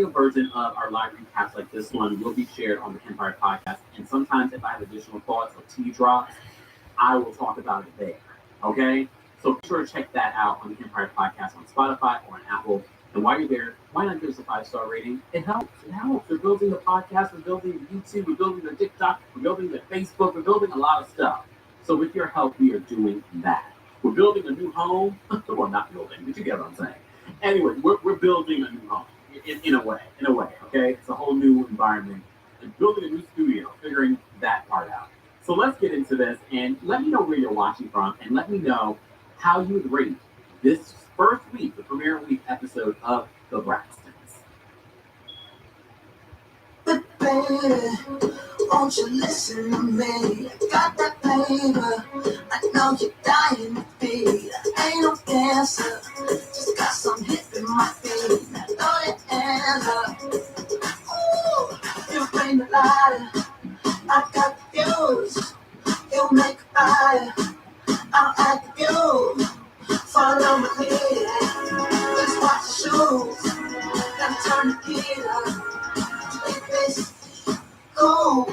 version of our live recaps like this one will be shared on the Empire Podcast. And sometimes, if I have additional thoughts or tea drops, I will talk about it there. Okay? So be sure to check that out on the Empire Podcast on Spotify or on Apple. And while you're there, why not give us a 5-star rating? It helps. It helps. We're building the podcast, we're building the YouTube, we're building the TikTok, we're building the Facebook, we're building a lot of stuff. So with your help, we are doing that. We're building a new home. Well, not building, but you get what I'm saying. Anyway, we're building a new home in a way, okay? It's a whole new environment. And building a new studio, figuring that part out. So let's get into this and let me know where you're watching from and let me know how you would rate this first week, the premiere week episode of The Braxtons. But baby, won't you listen to me? I got that flavor. I know you're dying to be. I ain't no dancer, just got some hip in my feet. I know your hands up. Ooh, you bring the lighter. I got the fuse. You make a fire. I'll add the fuel. Follow my lead. Just watch the shoes. Gotta turn the key up. Make this go.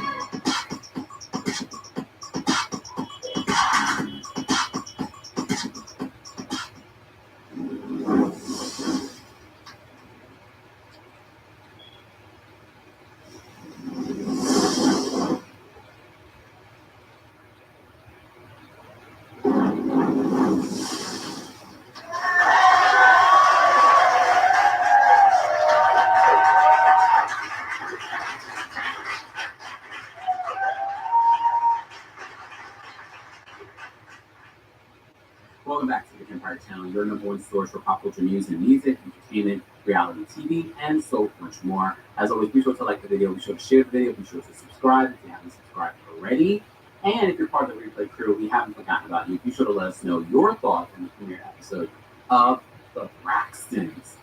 Welcome back to the Empire Channel, your number one source for pop culture news and music, entertainment, reality TV, and so much more. As always, be sure to like the video, be sure to share the video, be sure to subscribe if you haven't subscribed already. And if you're part of the replay crew, we haven't forgotten about you. Be sure to let us know your thoughts on the premiere episode of The Braxtons.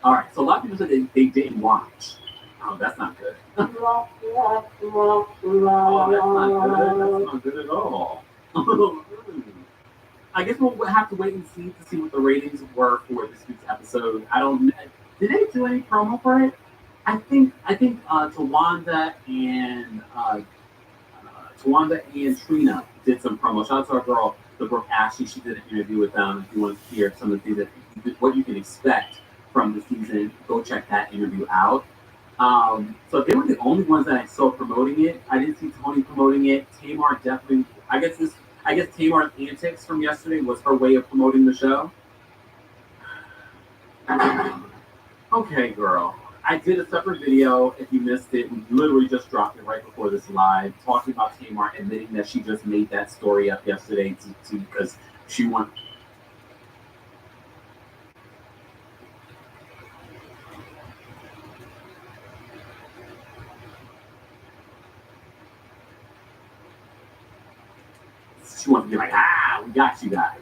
All right, so a lot of people said they didn't watch. Oh, that's not good. Oh, that's not good. That's not good at all. I guess we'll have to wait and see what the ratings were for this week's episode. I don't know. Did they do any promo for it? I think Tawanda and Trina did some promo. Shout out to our girl, the Brooke Ashley. She did an interview with them. If you want to hear some of the things what you can expect from the season, go check that interview out. So they were the only ones that I saw promoting it. I didn't see Tony promoting it. Tamar definitely. I guess Tamar's antics from yesterday was her way of promoting the show. Okay, girl. I did a separate video. If you missed it, we literally just dropped it right before this live, talking about Tamar admitting that she just made that story up yesterday because she wanted. She wants to be like, we got you guys.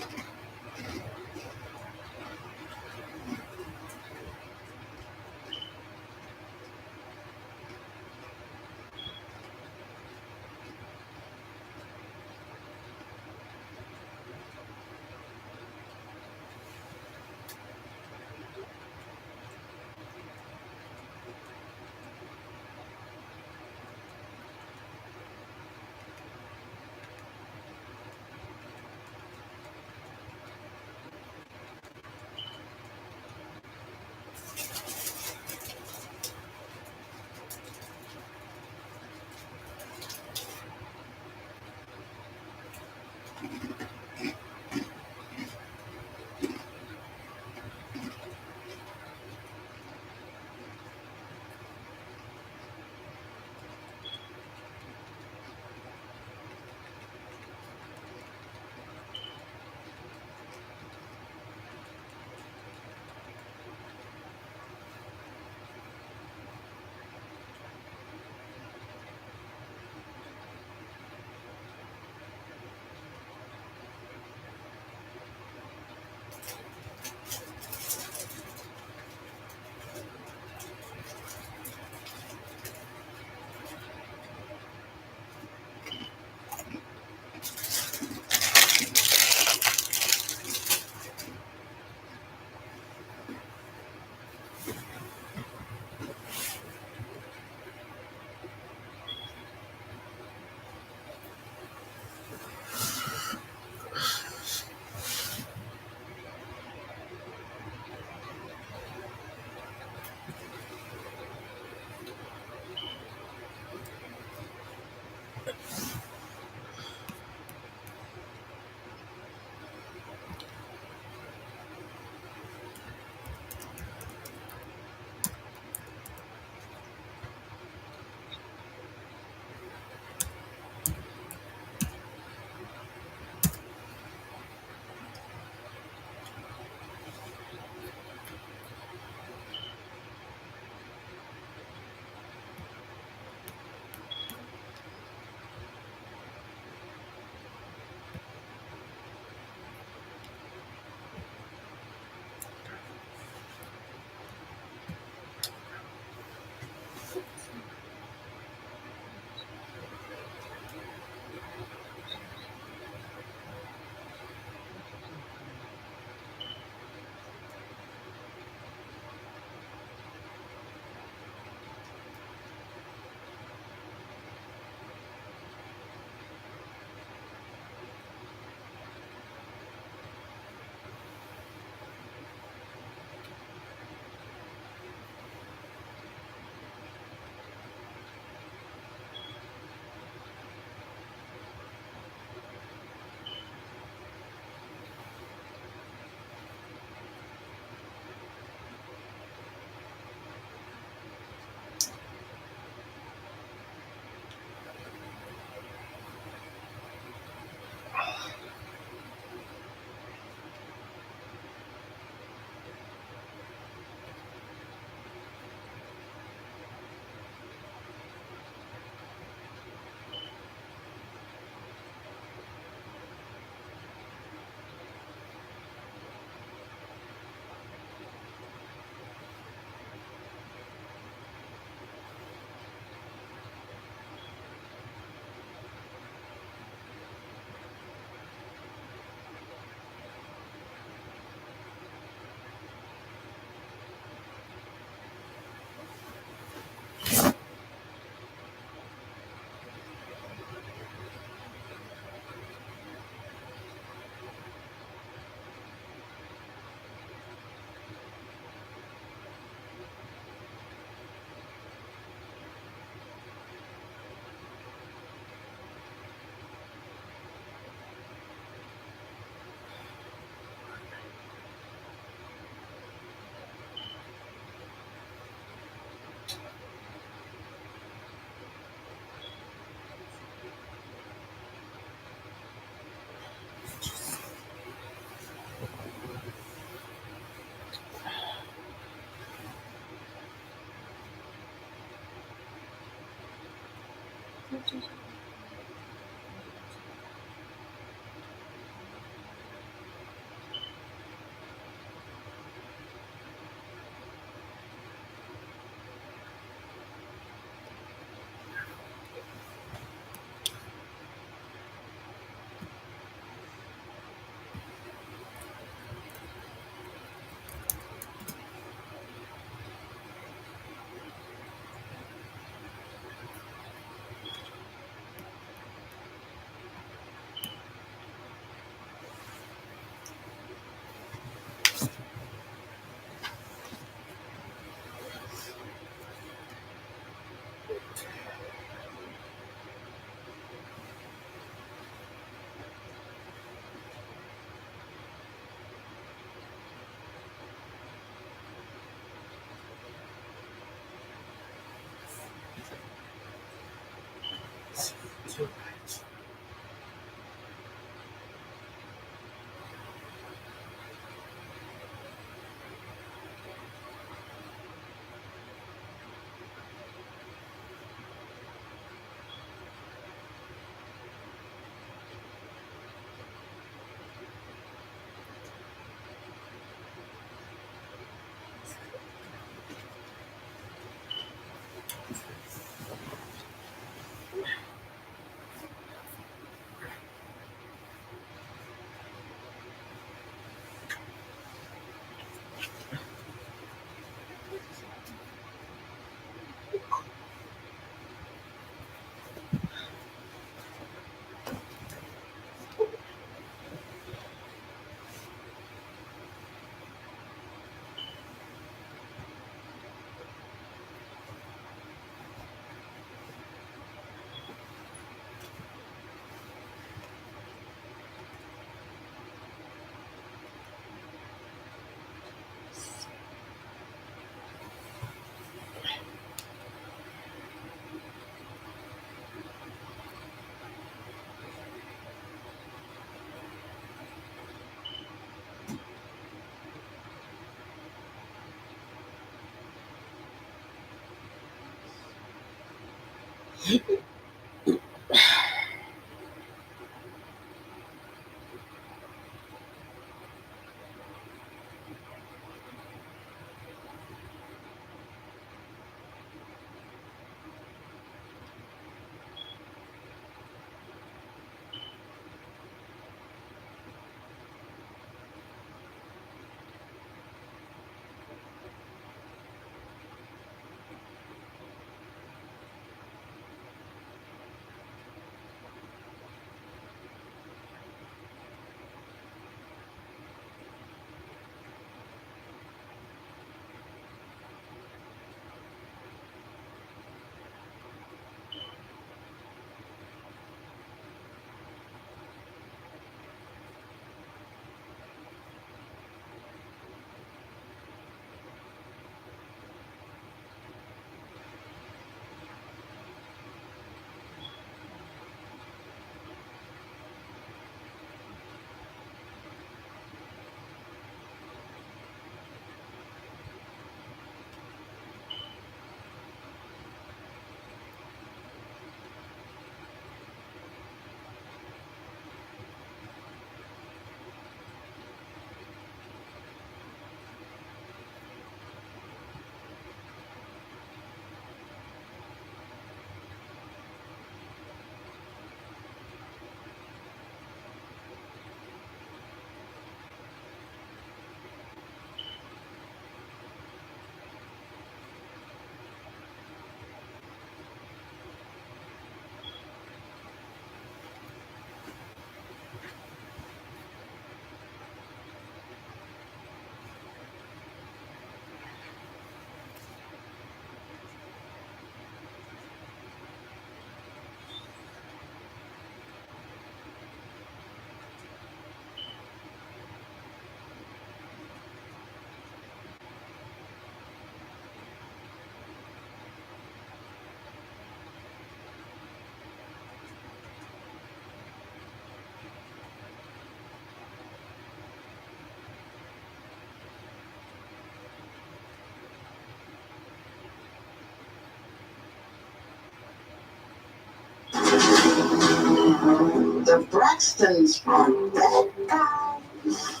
The Braxtons are bad guys.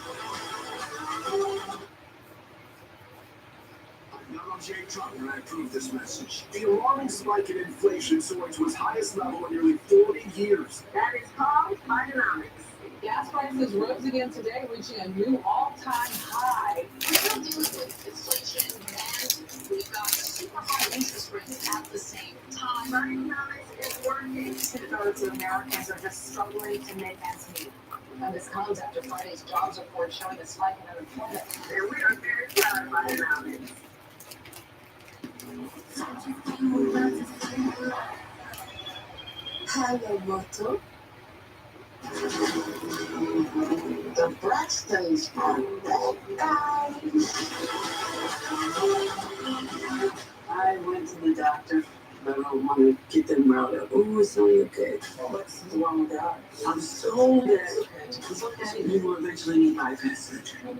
Now I'm Jay Trump, and I approve this message. The alarming spike in inflation soared to its highest level in nearly 40 years. That is called Bidenomics. Gas prices rose again today, reaching a new all-time high. We're dealing with inflation, and we've got super high interest rates at the same time. Bidenomics is working. Two-thirds of Americans are just struggling to make ends meet. And this comes after Friday's jobs report showing a spike in unemployment. And we are very proud of Bidenomics. Hello, Motto. The Braxtons are bad guys. I went to the doctor, but I don't want to get them riled up. Oh, it's only okay. What's wrong with that? I'm so dead. It's okay. You will eventually need bypass surgery.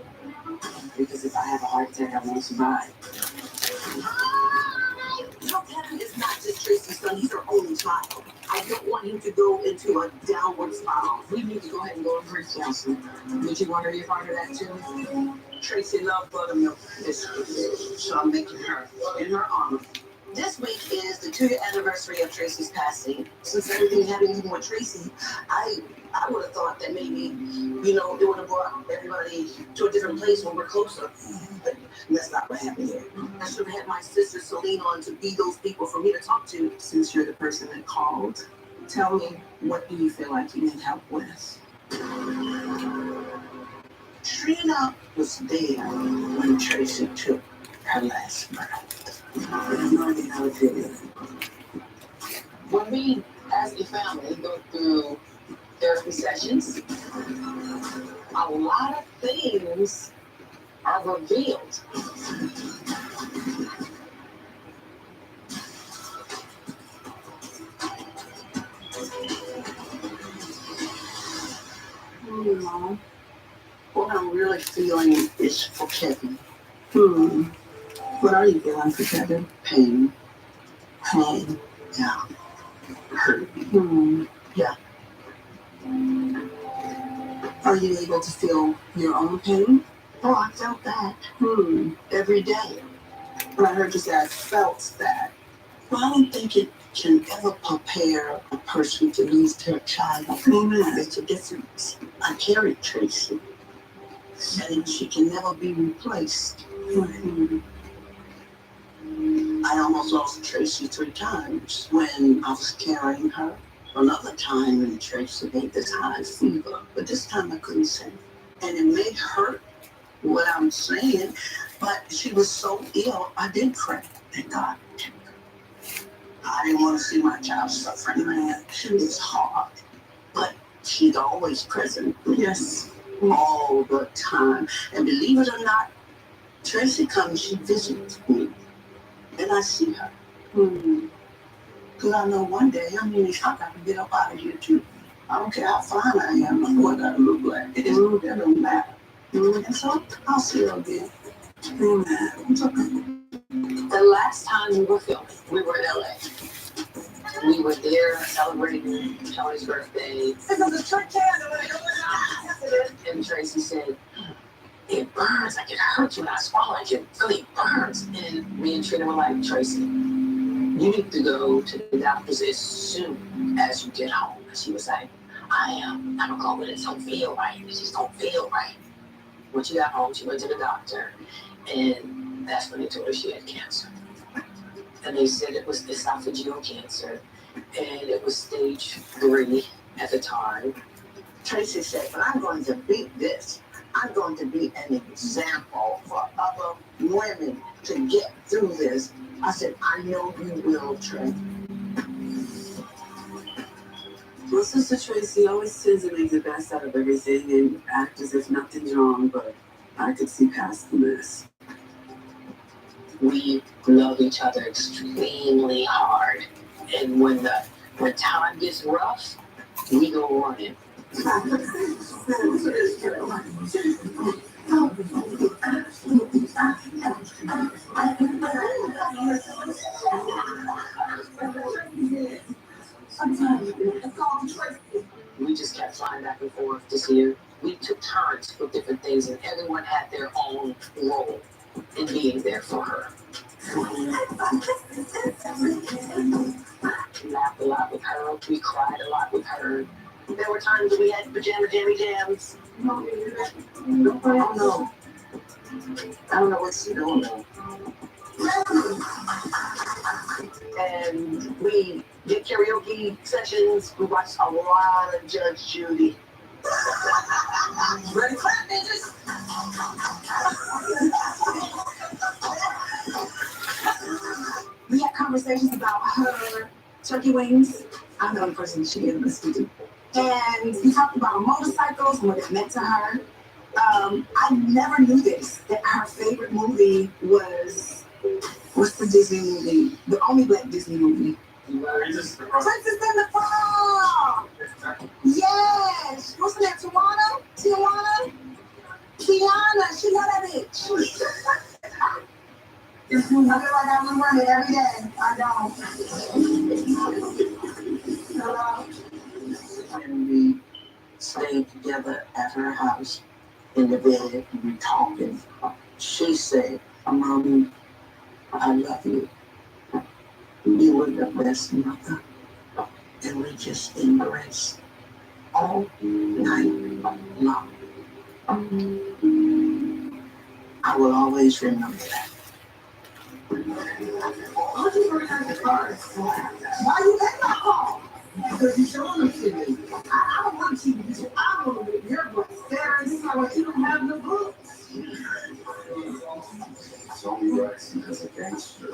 Because if I have a heart attack, I won't survive. You know, Kevin is not just Tracy's son, he's her only child. I don't want him to go into a downward spiral. We need to go ahead and go to grief counseling. Would you want her to be a part of that too? Tracy loved buttermilk biscuits, so I'm making her in her honor. This week is the 2-year anniversary of Tracy's passing. Since everything happened even with Tracy, I would have thought that maybe, it would have brought everybody to a different place when we're closer. But that's not what happened here. I should have had my sister Celine on to be those people for me to talk to. Since you're the person that called, tell me, what do you feel like you need help with? Trina was there when Tracy took her last breath. I have no idea how to feel it. When we, as a family, go through therapy sessions, a lot of things are revealed. Mom, what I'm really feeling is for Kevin. What are you feeling for Kevin? Pain. Pain. Yeah. Hurt. Yeah. Are you able to feel your own pain? Oh, I felt that. Every day. But I heard you say I felt that. Well, I don't think it can ever prepare a person to lose their child. It's a difference. I carried Tracy, and she can never be replaced. I almost lost Tracy 3 times when I was carrying her. Another time when Tracy had this high fever, but this time I couldn't say. And it may hurt what I'm saying, but she was so ill, I did cry. Thank God. I didn't want to see my child suffering, man. She was hard, but she's always present. Yes, all the time. And believe it or not, Tracy comes, she visits me, and I see her. Because I know one day, I got to get up out of here too. I don't care how fine I am or what I look like. That don't matter. And so I'll see her again. It's okay. The last time we were filming, we were in LA. We were there celebrating Kelly's birthday. And Tracy said, it burns, like it hurts when I swallow, like it really burns. And me and Trina were like, Tracy, you need to go to the doctors as soon as you get home. And she was like, I don't go, but it don't feel right. It just don't feel right. When she got home, she went to the doctor, and that's when they told her she had cancer. And they said it was esophageal cancer, and it was stage 3 at the time. Tracy said, but I'm going to beat this. I'm going to be an example for other women to get through this. I said, I know you will, Trey. Well, Sister Tracy always tends to make the best out of everything and act as if nothing's wrong, but I could see past the mess. We love each other extremely hard. And when time gets rough, we go running. Sometimes it's called Tracy. flying back and forth this year, we took turns with different things, and everyone had their own role in being there for her. We laughed a lot with her. We cried a lot with her. There were times we had pajama jammy jams. I don't know. I don't know what she's doing now. And we did karaoke sessions. We watched a lot of Judge Judy. Ready, clap, bitches! We had conversations about her turkey wings. I'm the only person she ever listened to. And we talked about motorcycles and what it meant to her. I never knew this, that her favorite movie was, what's the Disney movie? The only black Disney movie. Princess in the Fall! Yes! What's her name? Tiana? Kiana, she got that bitch. I feel like I run it every day. I don't. Hello? And we stayed together at her house in the bed and we talking. She said, Mommy, I love you. You were the best mother. And we just embraced all night long. I will always remember that. Why you bring out the cards? Why you take my call? Because you're showing them to me. I don't want you to. I want to be your book. Sarah, this is why you don't have no books. It's only right because of gangster.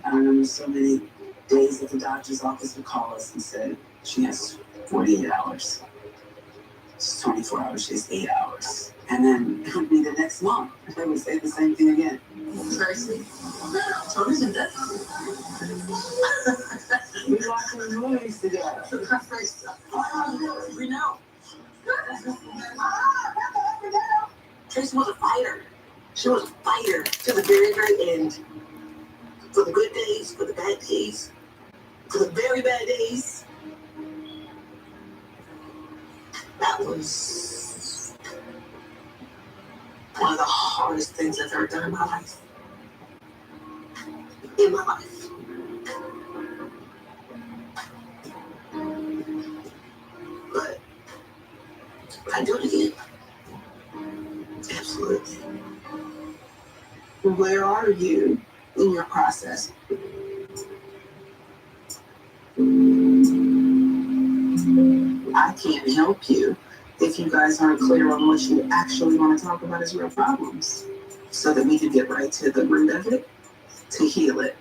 I remember so many days that the doctor's office would call us and say, she has 48 hours. It's 24 hours, she has 8 hours. And then it would be the next month. They would say the same thing again. Tracy, Tony's in death. We watched some movies together. We know. Tracy was a fighter. She was a fighter to the very, very end. For the good days, for the bad days, for the very bad days. That was one of the hardest things I've ever done in my life. In my life. But I do it again. Absolutely. Where are you in your process? I can't help you if you guys aren't clear on what you actually want to talk about as real problems, so that we can get right to the root of it, to heal it.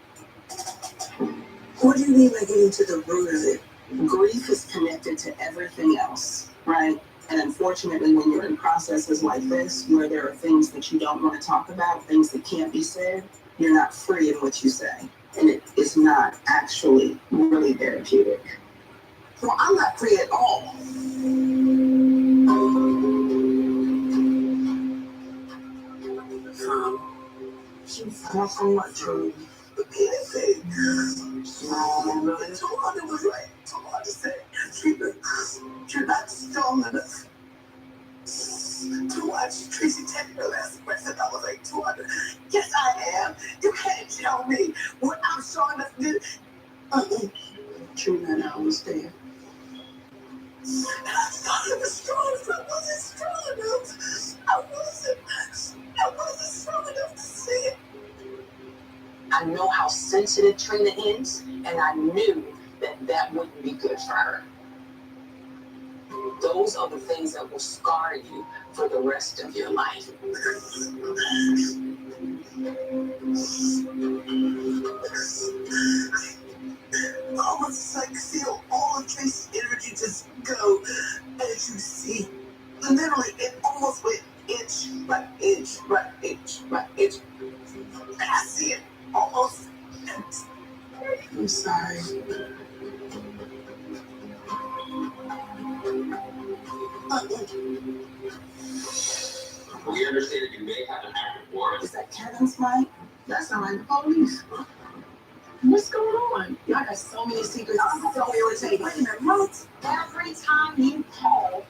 What do you mean by getting to the root of it? Grief is connected to everything else, right? And unfortunately, when you're in processes like this, where there are things that you don't want to talk about, things that can't be said, you're not free in what you say. And it is not actually really therapeutic. Well, I'm not free at all. Not so much for the anything. Tawana was right. Tawana said, you're not strong enough to watch Tracy take her last breath. And I was like, Tawana, yes, I am. You can't tell me what I'm strong enough to do. True that I was there. And I thought I was strong, but I wasn't strong enough. I wasn't strong enough to see it. I know how sensitive Trina is, and I knew that that wouldn't be good for her. Those are the things that will scar you for the rest of your life. Almost like feel all of Tracy's energy just go as you see. Literally, it almost went inch by inch by inch by inch. And I see it almost. I'm sorry. We understand that you may have an active warrant. Is that Kevin's mic? That's not like the police. What's going on? Y'all got so many secrets. I'm so irritated. Wait a minute, what? Every time you call,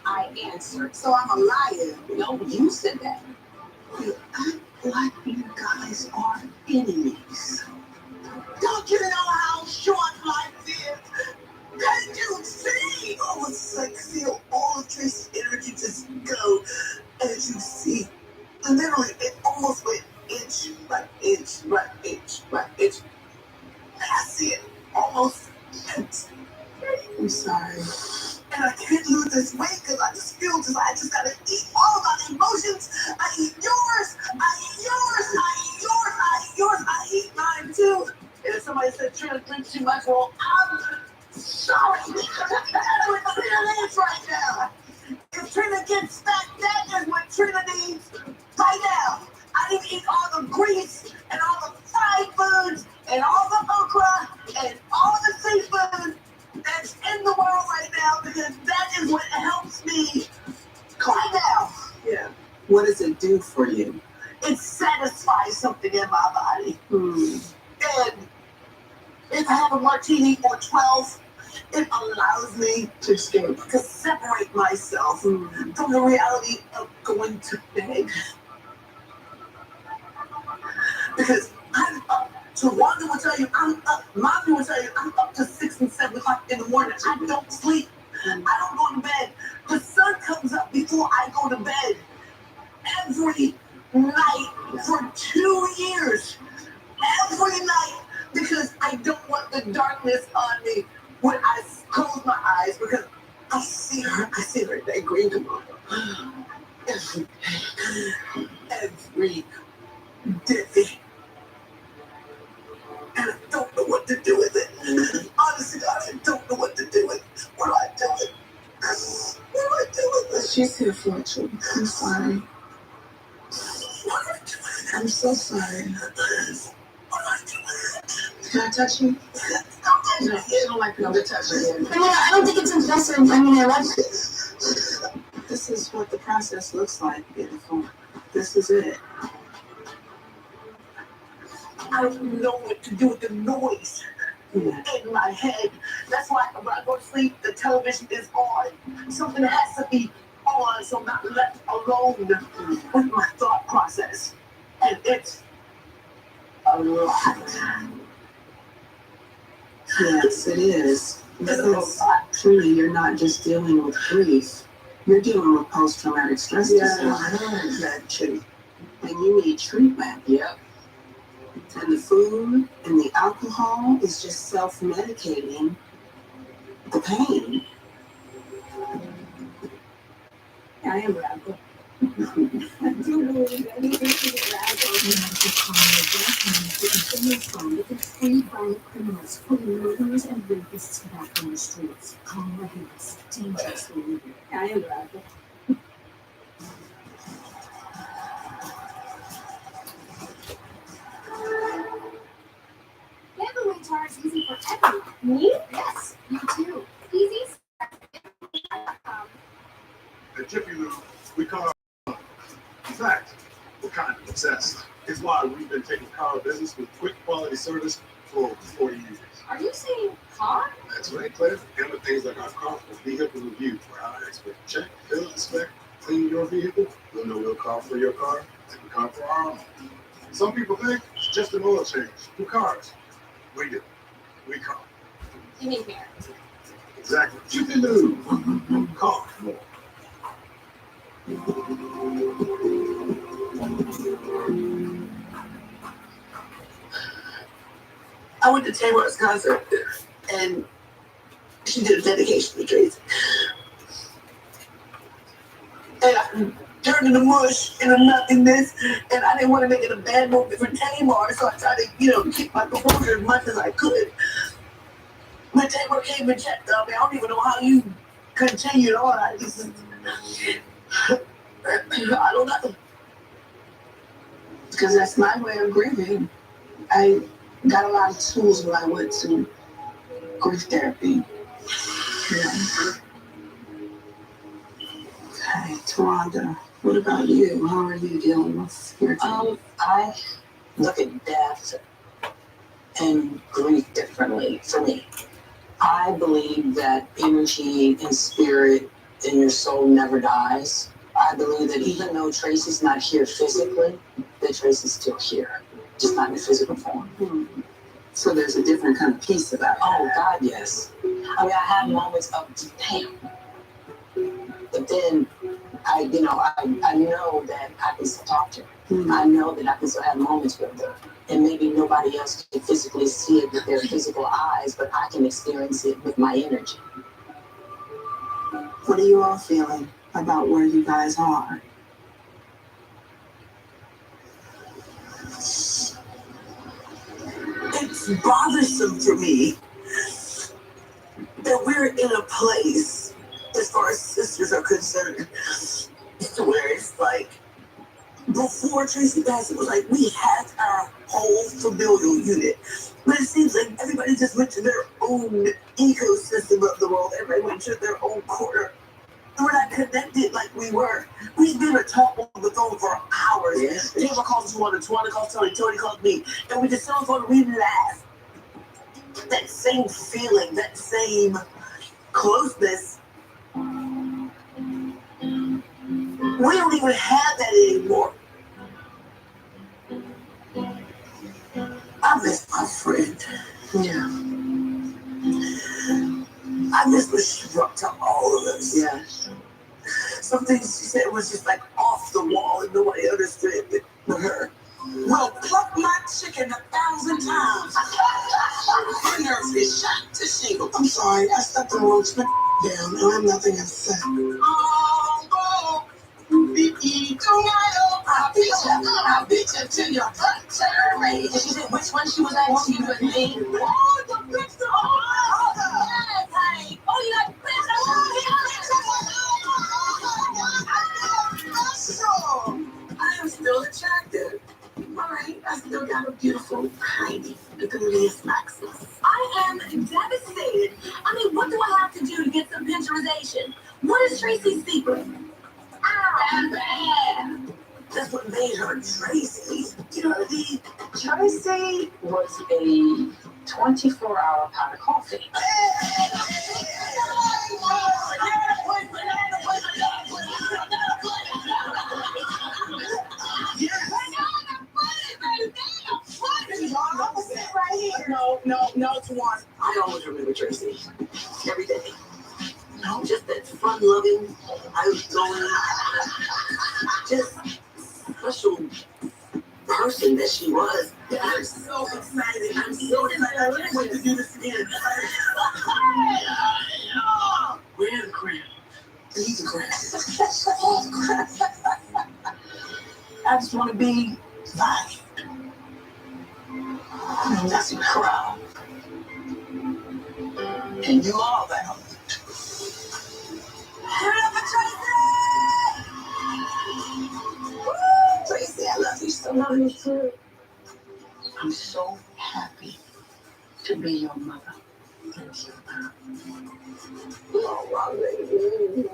I'm sorry. And I can't lose this weight because I just feel I just gotta eat all of my emotions. I eat yours. I eat yours. I eat yours. I eat yours. I eat mine too. And if somebody said Trina drinks too much, well, I'm sorry. That's what Trina needs right now. If Trina gets fat, that is what Trina needs right now. I need to eat all the grease and all the fried foods and all the okra and all the seafood that's in the world right now because that is what helps me right now. Yeah. What does it do for you? It satisfies something in my body. And if I have a martini or 12, it allows me to escape, to separate myself from the reality of going to bed. Because I'm up. Tawanda will tell you I'm up. Mommy will tell you I'm up to 6 and 7 o'clock in the morning. I don't sleep. I don't go to bed. The sun comes up before I go to bed. Every night for 2 years. Every night. Because I don't want the darkness on me when I close my eyes. Because I see her in that green tomorrow. Every day. And I don't know what to do with it. Honestly, God, I don't know what to do with it. What do I do with it? What do I do with it? She's here for you. I'm sorry. What do I do with it? I'm so sorry. What do I do with it? Can I touch you? Don't touch me. No, you don't like people to touch you. I don't think it's impressive. I mean, I love it. This is what the process looks like, beautiful. This is it. I don't know what to do with the noise in my head. That's why when I go to sleep, the television is on. Something has to be on, so I'm not left alone with my thought process. And it's a lot. Yes, it is. Because truly, you're not just dealing with grief. You're dealing with post-traumatic stress disorder. That too. And you need treatment. Yep. And the food and the alcohol is just self-medicating the pain. I am radical. I do believe anything is radical. You have to call your death to continue from the free violent criminals, putting murderers and rapists back on the streets. Call the hands, dangerously living. I am radical. Gambling jar is easy for everyone. Me? Yes, you too. Easy. At Jiffy Lube, we call it in fact, we're kind of obsessed. It's why we've been taking car business with quick quality service for over 40 years. Are you saying car? That's right, Claire. And with things like our car for vehicle review, where our expert check, fill, inspect, clean your vehicle. We'll know we'll car for your car, and we car for our own. Some people think it's just an oil change. Who cars? We do. We car. You mean here? Exactly. Jiffy Lube. Car more. I went to Taylor's concert and she did a dedication to Tracy. And I turned into mush and a nothingness, and I didn't want to make it a bad movie for Tamar, so I tried to, keep my composure as much as I could. When Tamar came and checked on me, I don't even know how you continued on. I don't know. Because that's my way of grieving. I got a lot of tools when I went to grief therapy. Yeah. Okay, Tawanda, what about you? How are you dealing with your I look at death and grief differently for me. I believe that energy and spirit in your soul never dies. I believe that even though Tracy's not here physically, that Tracy's still here, just not in physical form. Mm-hmm. So there's a different kind of peace about it. Oh, God, yes. I mean, I have moments of damn. But then, I know that I can still talk to her. Mm-hmm. I know that I can still have moments with her. And maybe nobody else can physically see it with their physical eyes, but I can experience it with my energy. What are you all feeling about where you guys are? It's bothersome for me that we're in a place, as far as sisters are concerned, where it's like, before Tracy passed, it was like we had our whole familial unit. But it seems like everybody just went to their own ecosystem of the world. Everybody went to their own corner. We're not connected like we were. We've been a talk on the phone for hours. Yes. Taylor calls Tawana, Tawana calls Tony, Tony calls me. And we just sit on the phone and we laugh. That same feeling, that same closeness, we don't even have that anymore. I miss my friend. Yeah. I miss what she brought to all of us. Yes. Some things she said was just like off the wall and nobody understood it but her. Well, pluck my chicken 1,000 times. Her nerves is shot to shingle. I'm sorry, I stepped on roach down and I'm nothing upset. Oh, I'll beat you till your butt turn. And she said, which one she was at? You and me? Oh, the bitch, Yes, honey. Oh, you like bitch? I am still attractive. Right, I still got a beautiful, tiny, gluteus maximus. I am devastated. I mean, what do I have to do to get some pinterization? What is Tracy's secret? That's what made her Tracy. You know what I mean? Tracy was a 24-hour pot of coffee. No, Tawana. I always remember Tracy. Every day. No, just that fun-loving, outgoing, just special person that she was. I'm so excited. I'm so excited. I can't wait to do this again. Where's the crap? He's a crap. All the crap. I just want to be valued. That's a crowd. And you all that. Tracy, I love you so much. I'm so happy to be your mother. Thank you. Oh, my baby.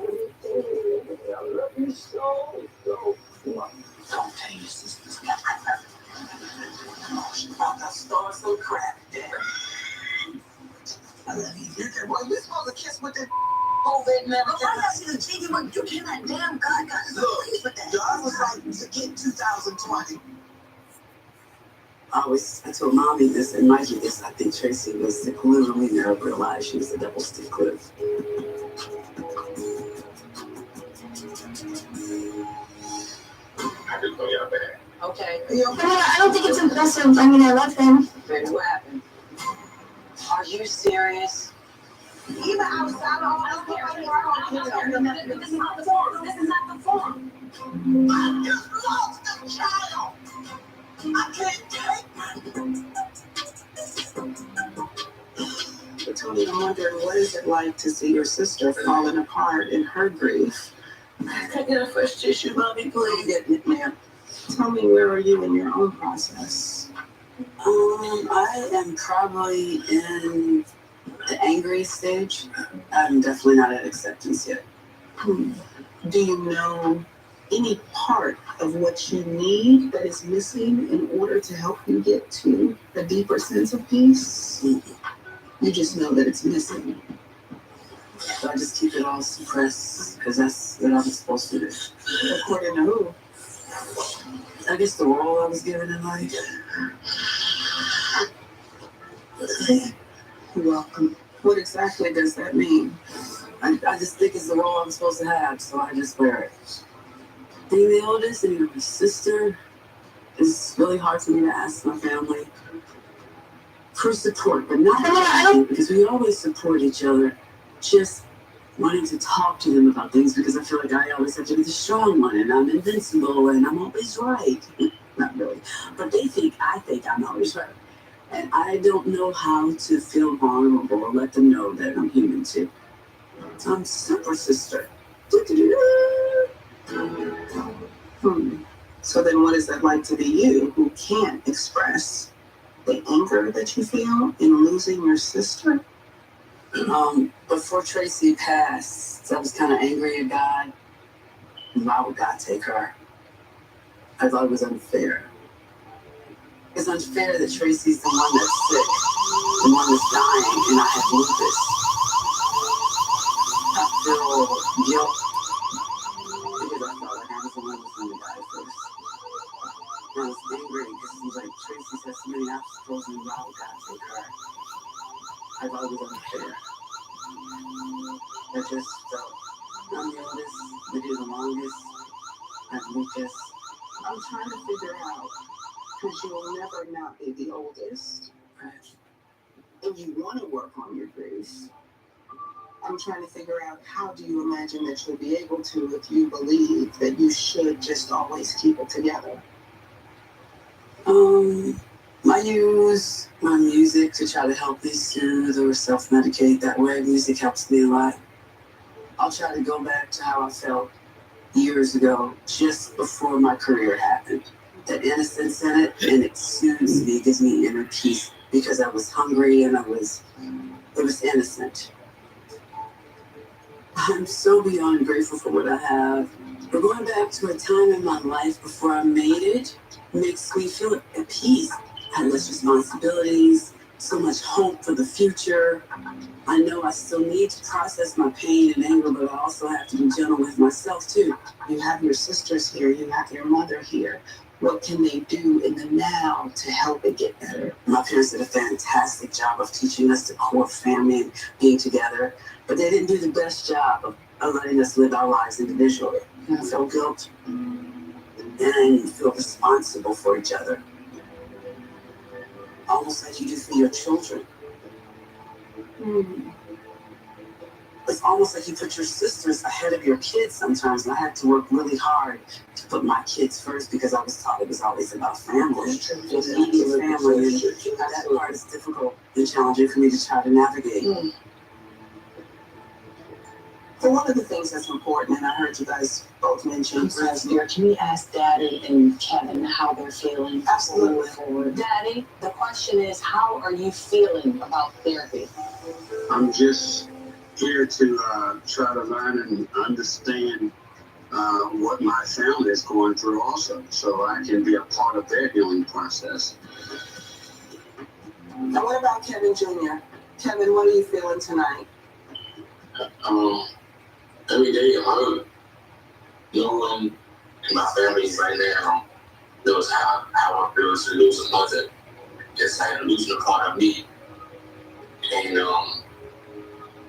I love you so much. Don't tell your sisters. Oh, she found that star so cracked there. I love you. Well, you're supposed to kiss with the COVID and everything. I got you the cheeky one. You cannot damn God got us pleased with that. God was like to get 2020. I told Mommy this and Mikey this. I think Tracy was the glue when we never realized she was a double stick glue. I just know y'all bad. Okay. I don't think it's impressive. I mean, I love him. Baby, what happened? Are you serious? Even outside of all This is not the form. This is not the form. I just lost a child. I can't take it. But Tony, I'm wondering, what is it like to see your sister falling apart in her grief? Can I get a fresh tissue, Mommy, please? Yes, ma'am. Tell me, where are you in your own process? I am probably in the angry stage. I'm definitely not at acceptance yet. Do you know any part of what you need that is missing in order to help you get to a deeper sense of peace? You just know that it's missing. So I just keep it all suppressed because that's what I'm supposed to do. According to who? I guess the role I was given in life. You're welcome. What exactly does that mean? I just think it's the role I'm supposed to have, so I just wear it. Being the oldest and your sister, it's really hard for me to ask my family for support, but not because we always support each other. Just wanting to talk to them about things because I feel like I always have to be the strong one and I'm invincible and I'm always right. Not really, but I think I'm always right. And I don't know how to feel vulnerable or let them know that I'm human too. So I'm super sister. So then what is that like to be you who can't express the anger that you feel in losing your sister? Before Tracy passed, I was kind of angry at God. Why would God take her? I thought it was unfair. It's unfair that Tracy's the one that's sick, the one that's dying, and I have lupus. I feel guilt because I thought I was the one who's going to die first. I was angry because it was like Tracy's had so many obstacles and why would God take her? I thought it was unfair. I just felt I'm the oldest, we do the longest, I have lupus. I'm trying to figure out, because you will never not be the oldest, and you want to work on your grief. I'm trying to figure out, how do you imagine that you'll be able to if you believe that you should just always keep it together? I use my music to try to help me soothe or self-medicate that way. Music helps me a lot. I'll try to go back to how I felt years ago, just before my career happened. That innocence in it, and it soothes me, gives me inner peace, because I was hungry and it was innocent. I'm so beyond grateful for what I have. But going back to a time in my life before I made it makes me feel at peace. I had less responsibilities, so much hope for the future. I know I still need to process my pain and anger, but I also have to be gentle with myself too. You have your sisters here, you have your mother here. What can they do in the now to help it get better? My parents did a fantastic job of teaching us the core family and being together, but they didn't do the best job of letting us live our lives individually. I feel guilt and feel responsible for each other. Almost like you do for your children. It's almost like you put your sisters ahead of your kids sometimes, and I had to work really hard to put my kids first because I was taught it was always about family. The immediate family, and that part is difficult and challenging for me to try to navigate. So one of the things that's important, and I heard you guys both mention, Can we ask Daddy and Kevin how they're feeling? Absolutely. Daddy, the question is, how are you feeling about therapy? I'm just here to try to learn and understand what my family is going through also, so I can be a part of their healing process. Now what about Kevin Jr.? Kevin, what are you feeling tonight? Every day I'm hurt. No one in my family right now knows how I feel to lose a mother. It's like losing a part of me. And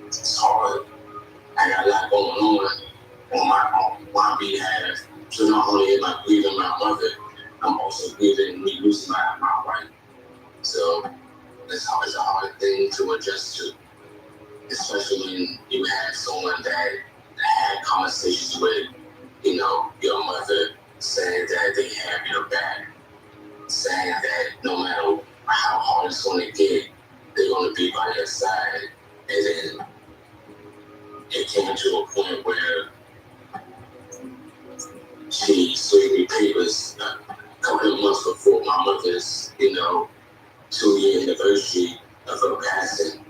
it's hard. I got a lot going on my behalf. So not only am I grieving my mother, I'm also grieving me losing my wife. So it's a hard thing to adjust to, especially when you have someone that had conversations with, your mother, saying that they have your back, saying that no matter how hard it's going to get, they're going to be by your side. And then it came to a point where she served me papers a couple of months before my mother's, 2-year anniversary of her passing.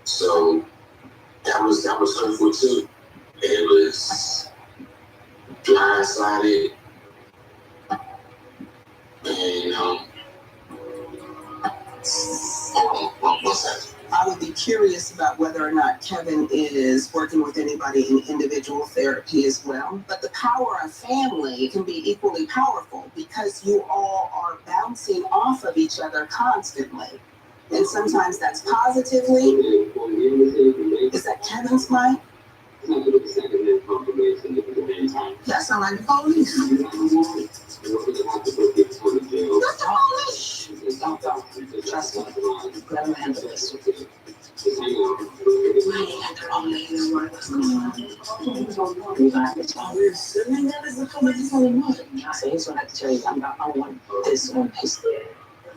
So that was hurtful too. It was blindsided, and one second. I would be curious about whether or not Kevin is working with anybody in individual therapy as well. But the power of family can be equally powerful because you all are bouncing off of each other constantly. And sometimes that's positively. Is that Kevin's mic? That sounds like the police. Don't. Trust me. Let him handle this. We gonna have to tell you. Assuming that is the police anymore. I say he's gonna have to tell you. I want this on his.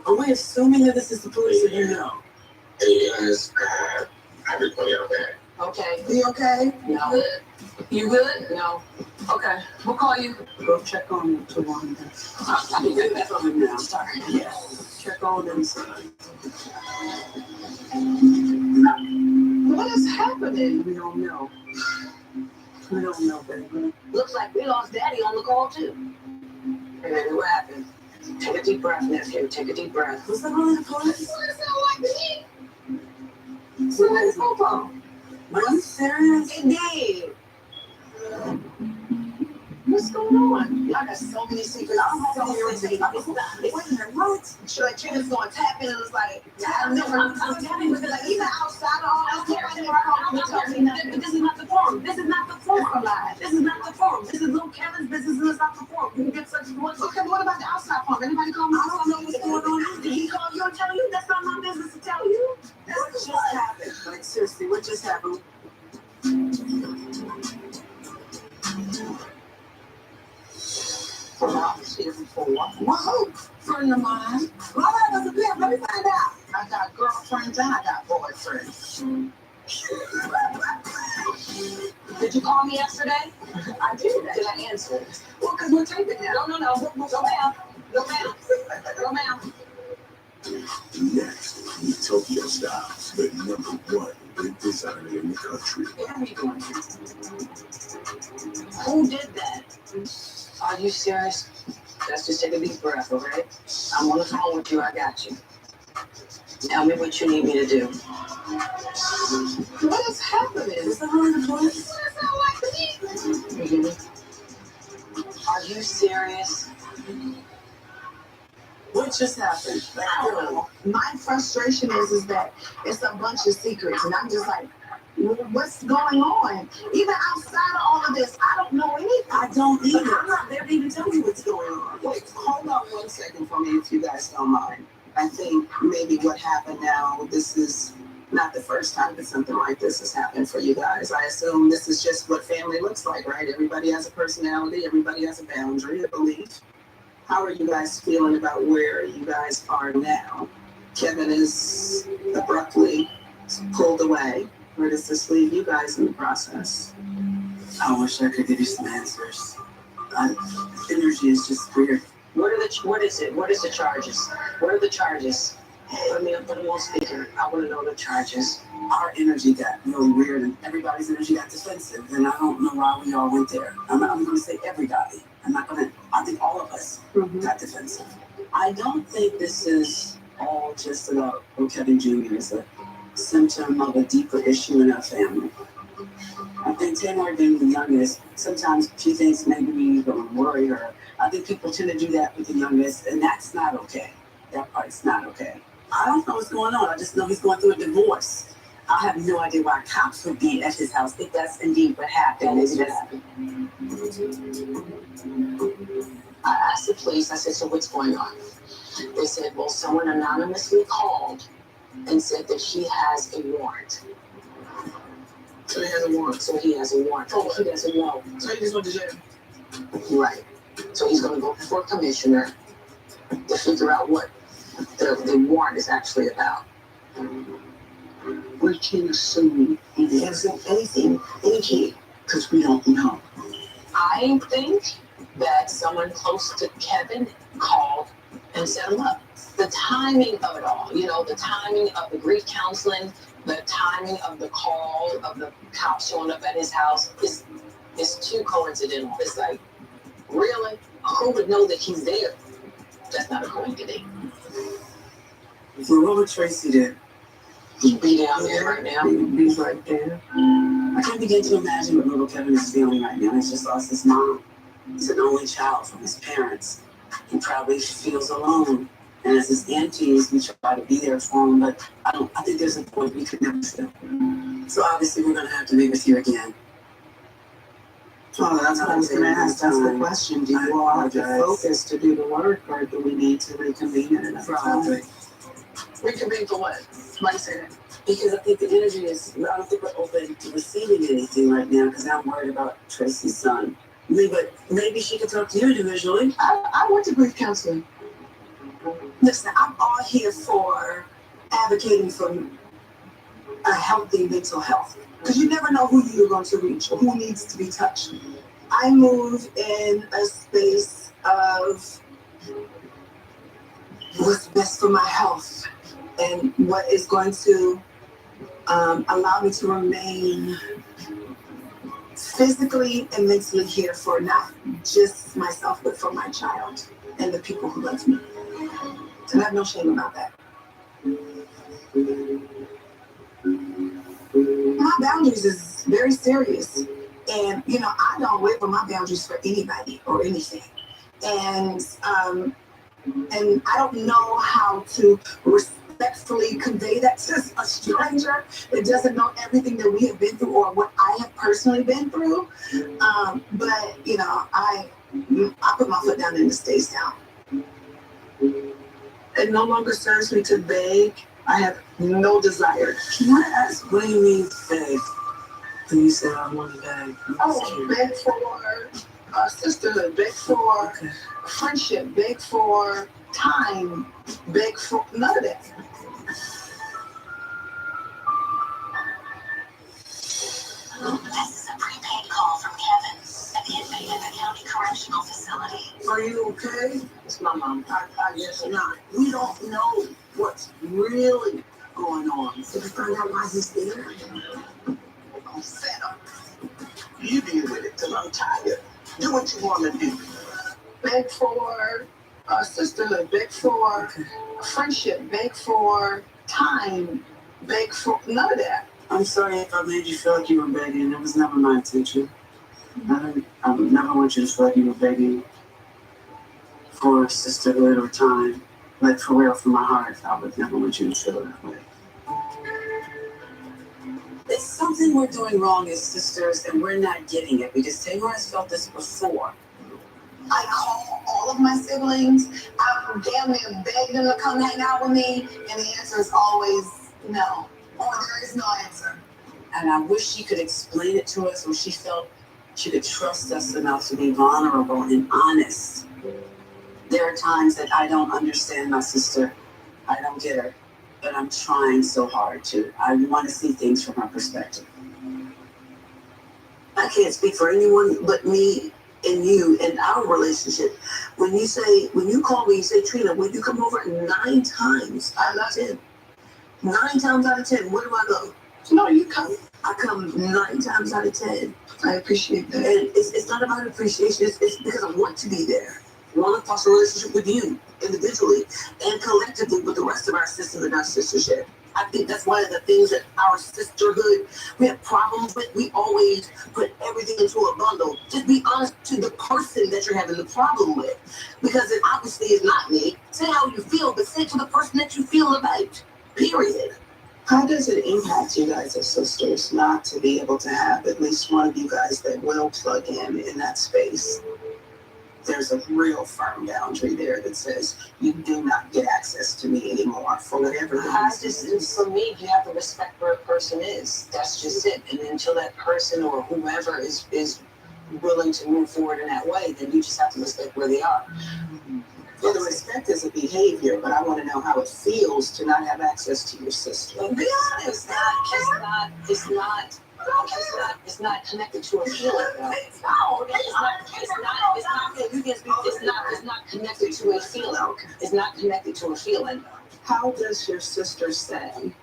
Are we assuming that this is the police or you know? Hey guys, everybody out there. Okay. You okay? No. You good? No. Okay. We'll call you. Go check on Tawanda. I'll be good. That's what I'm now. Sorry. Yeah. Check on them inside. What is happening? We don't know. We don't know, baby. Looks like we lost Daddy on the call too. Hey, baby, what happened? Take a deep breath, nephew. Take a deep breath. Was that really the police? What does it sound like to me? Somebody's phone call. Are you serious? It did. What's going on? Y'all got so many secrets. I'm so irritated. Wait a minute, what? So like Kenneth's going to tap in and it's like, I'm tapping with it. Like even outside of all this, nobody ever called me to tell me nothing. But this is not the forum. This is not the forum. This is not the forum. This is little Kevin's business and it's not the forum. You can get such voice. Okay, what about the outside phone? Anybody call me? I don't know what's going on. Did he call you and tell you? That's not my business to tell you. What just happened? Like, seriously, what just happened? Whoa, friend of mine. My life was a pimp. Let me find out. I got girlfriends and I got boyfriends. Did you call me yesterday? I did. Did I answer? Well, because we're taping now. No, ma'am. No, ma'am. No, ma'am. Next, Utopia Styles, the #1 wig designer in the country. What are we doing? Who did that? Are you serious? Let's just take a deep breath, okay? I'm on the phone with you. I got you. Tell me what you need me to do. What is happening? Is that really the police? What does it sound like to me? Are you serious? What just happened? Like, I don't know. My frustration is that it's a bunch of secrets, and I'm just like, what's going on? Even outside of all of this, I don't know anything. I don't either. I'm not there to even tell you what's going on. Wait, hold on 1 second for me, if you guys don't mind. I think maybe what happened now, this is not the first time that something like this has happened for you guys. I assume this is just what family looks like, right? Everybody has a personality, everybody has a boundary, a belief. How are you guys feeling about where you guys are now? Kevin is abruptly pulled away. Where does this leave you guys in the process? I wish I could give you some answers. Energy is just weird. What is it? What is the charges? What are the charges? Put them on speaker. I want to know the charges. Our energy got really weird and everybody's energy got defensive. And I don't know why we all went there. I'm going to say everybody. I think all of us got defensive. I don't think this is all just about Kevin Jr. is a symptom of a deeper issue in our family. I think Tamar being the youngest, sometimes she thinks maybe we going to worry her. I think people tend to do that with the youngest, and that's not okay. That part's not okay. I don't know what's going on. I just know he's going through a divorce. I have no idea why cops would be at his house if that's indeed what happened. I asked the police, I said, so what's going on? They said, well, someone anonymously called and said that he has a warrant. So he has a warrant. So he has a warrant. Oh, He doesn't know. So he just went to jail. Right. So he's going to go before commissioner to figure out what the warrant is actually about. We can't assume he hasn't anything because we don't know. I think that someone close to Kevin called and set him up. The timing of it all, the timing of the grief counseling, the timing of the call of the cops showing up at his house is too coincidental. It's like, really? Who would know that he's there? That's not a coincidence. So what would Tracy do? He'd be down there right now. He's right there. I can't begin to imagine what little Kevin is feeling right now. He's just lost his mom. He's an only child from his parents. He probably feels alone. And as his aunties, we try to be there for him, but I think there's a point we could never feel. So obviously we're going to have to be with you again. Well, that's what I was going to ask. That's the question. Do you all have to focus to do the work, or do we need to reconvene at another time? Reconvene for what? Why you say that? Because I think the energy is, I don't think we're open to receiving anything right now because I'm worried about Tracy's son. But maybe she could talk to you individually. I went to grief counseling. Listen, I'm all here for advocating for a healthy mental health. Because you never know who you're going to reach or who needs to be touched. I move in a space of what's best for my health and what is going to allow me to remain physically and mentally here for not just myself, but for my child and the people who love me. And I have no shame about that. My boundaries is very serious. And, you know, I don't waver my boundaries for anybody or anything. And I don't know how to respectfully convey that to a stranger that doesn't know everything that we have been through or what I have personally been through. But, you know, I put my foot down and it stays down. It no longer serves me to beg. I have no desire. Can I ask, what do you mean beg? When you said I want to beg. Oh, beg for sisterhood, beg for friendship, beg for time, beg for none of that. This is a prepaid call from Kevin at the inmate at the county correctional facility. Are you okay? It's my mom. I guess not. We don't know what's really going on. So we find out why he's there. I'm fed up. You deal with it till I'm tired. Do what you want to do. Beg for sisterhood. Beg for friendship. Beg for time. Beg for none of that. I'm sorry if I made you feel like you were begging. It was never my intention. I would never want you to feel like you were begging for sisterhood or time. Like, for real, from my heart, I would never want you to feel that way. It's something we're doing wrong as sisters, and we're not getting it, because Taylor has felt this before. I call all of my siblings. I damn near beg them to come hang out with me, and the answer is always no. Or there is no answer. And I wish she could explain it to us, or she felt she could trust us enough to be vulnerable and honest. There are times that I don't understand my sister. I don't get her. But I'm trying so hard to. I want to see things from her perspective. I can't speak for anyone but me and you and our relationship. When you call me, you say, Trina, would you come over 9 times out of 10? 9 times out of 10, where do I go? No, you come. I come 9 times out of 10. I appreciate that. And it's not about appreciation. It's because I want to be there. I want to foster a relationship with you individually and collectively with the rest of our sisters and our sistership. I think that's one of the things that our sisterhood, we have problems with. We always put everything into a bundle. Just be honest to the person that you're having the problem with. Because it obviously is not me. Say how you feel, but say it to the person that you feel about. Period. How does it impact you guys as sisters not to be able to have at least one of you guys that will plug in that space? There's a real firm boundary there that says you do not get access to me anymore for whatever reason. For me, you have to respect where a person is. That's just it. And until that person or whoever is willing to move forward in that way, then you just have to respect where they are. Well, the respect is a behavior, but I want to know how it feels to not have access to your sister. Be honest. It's not connected to a feeling. It's not connected to a feeling. It's not connected to a feeling. How does your sister say,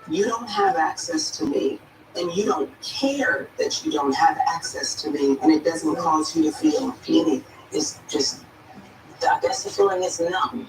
you don't have access to me, and you don't care that you don't have access to me, and it doesn't cause you to feel anything? It's just, I guess the feeling is numb.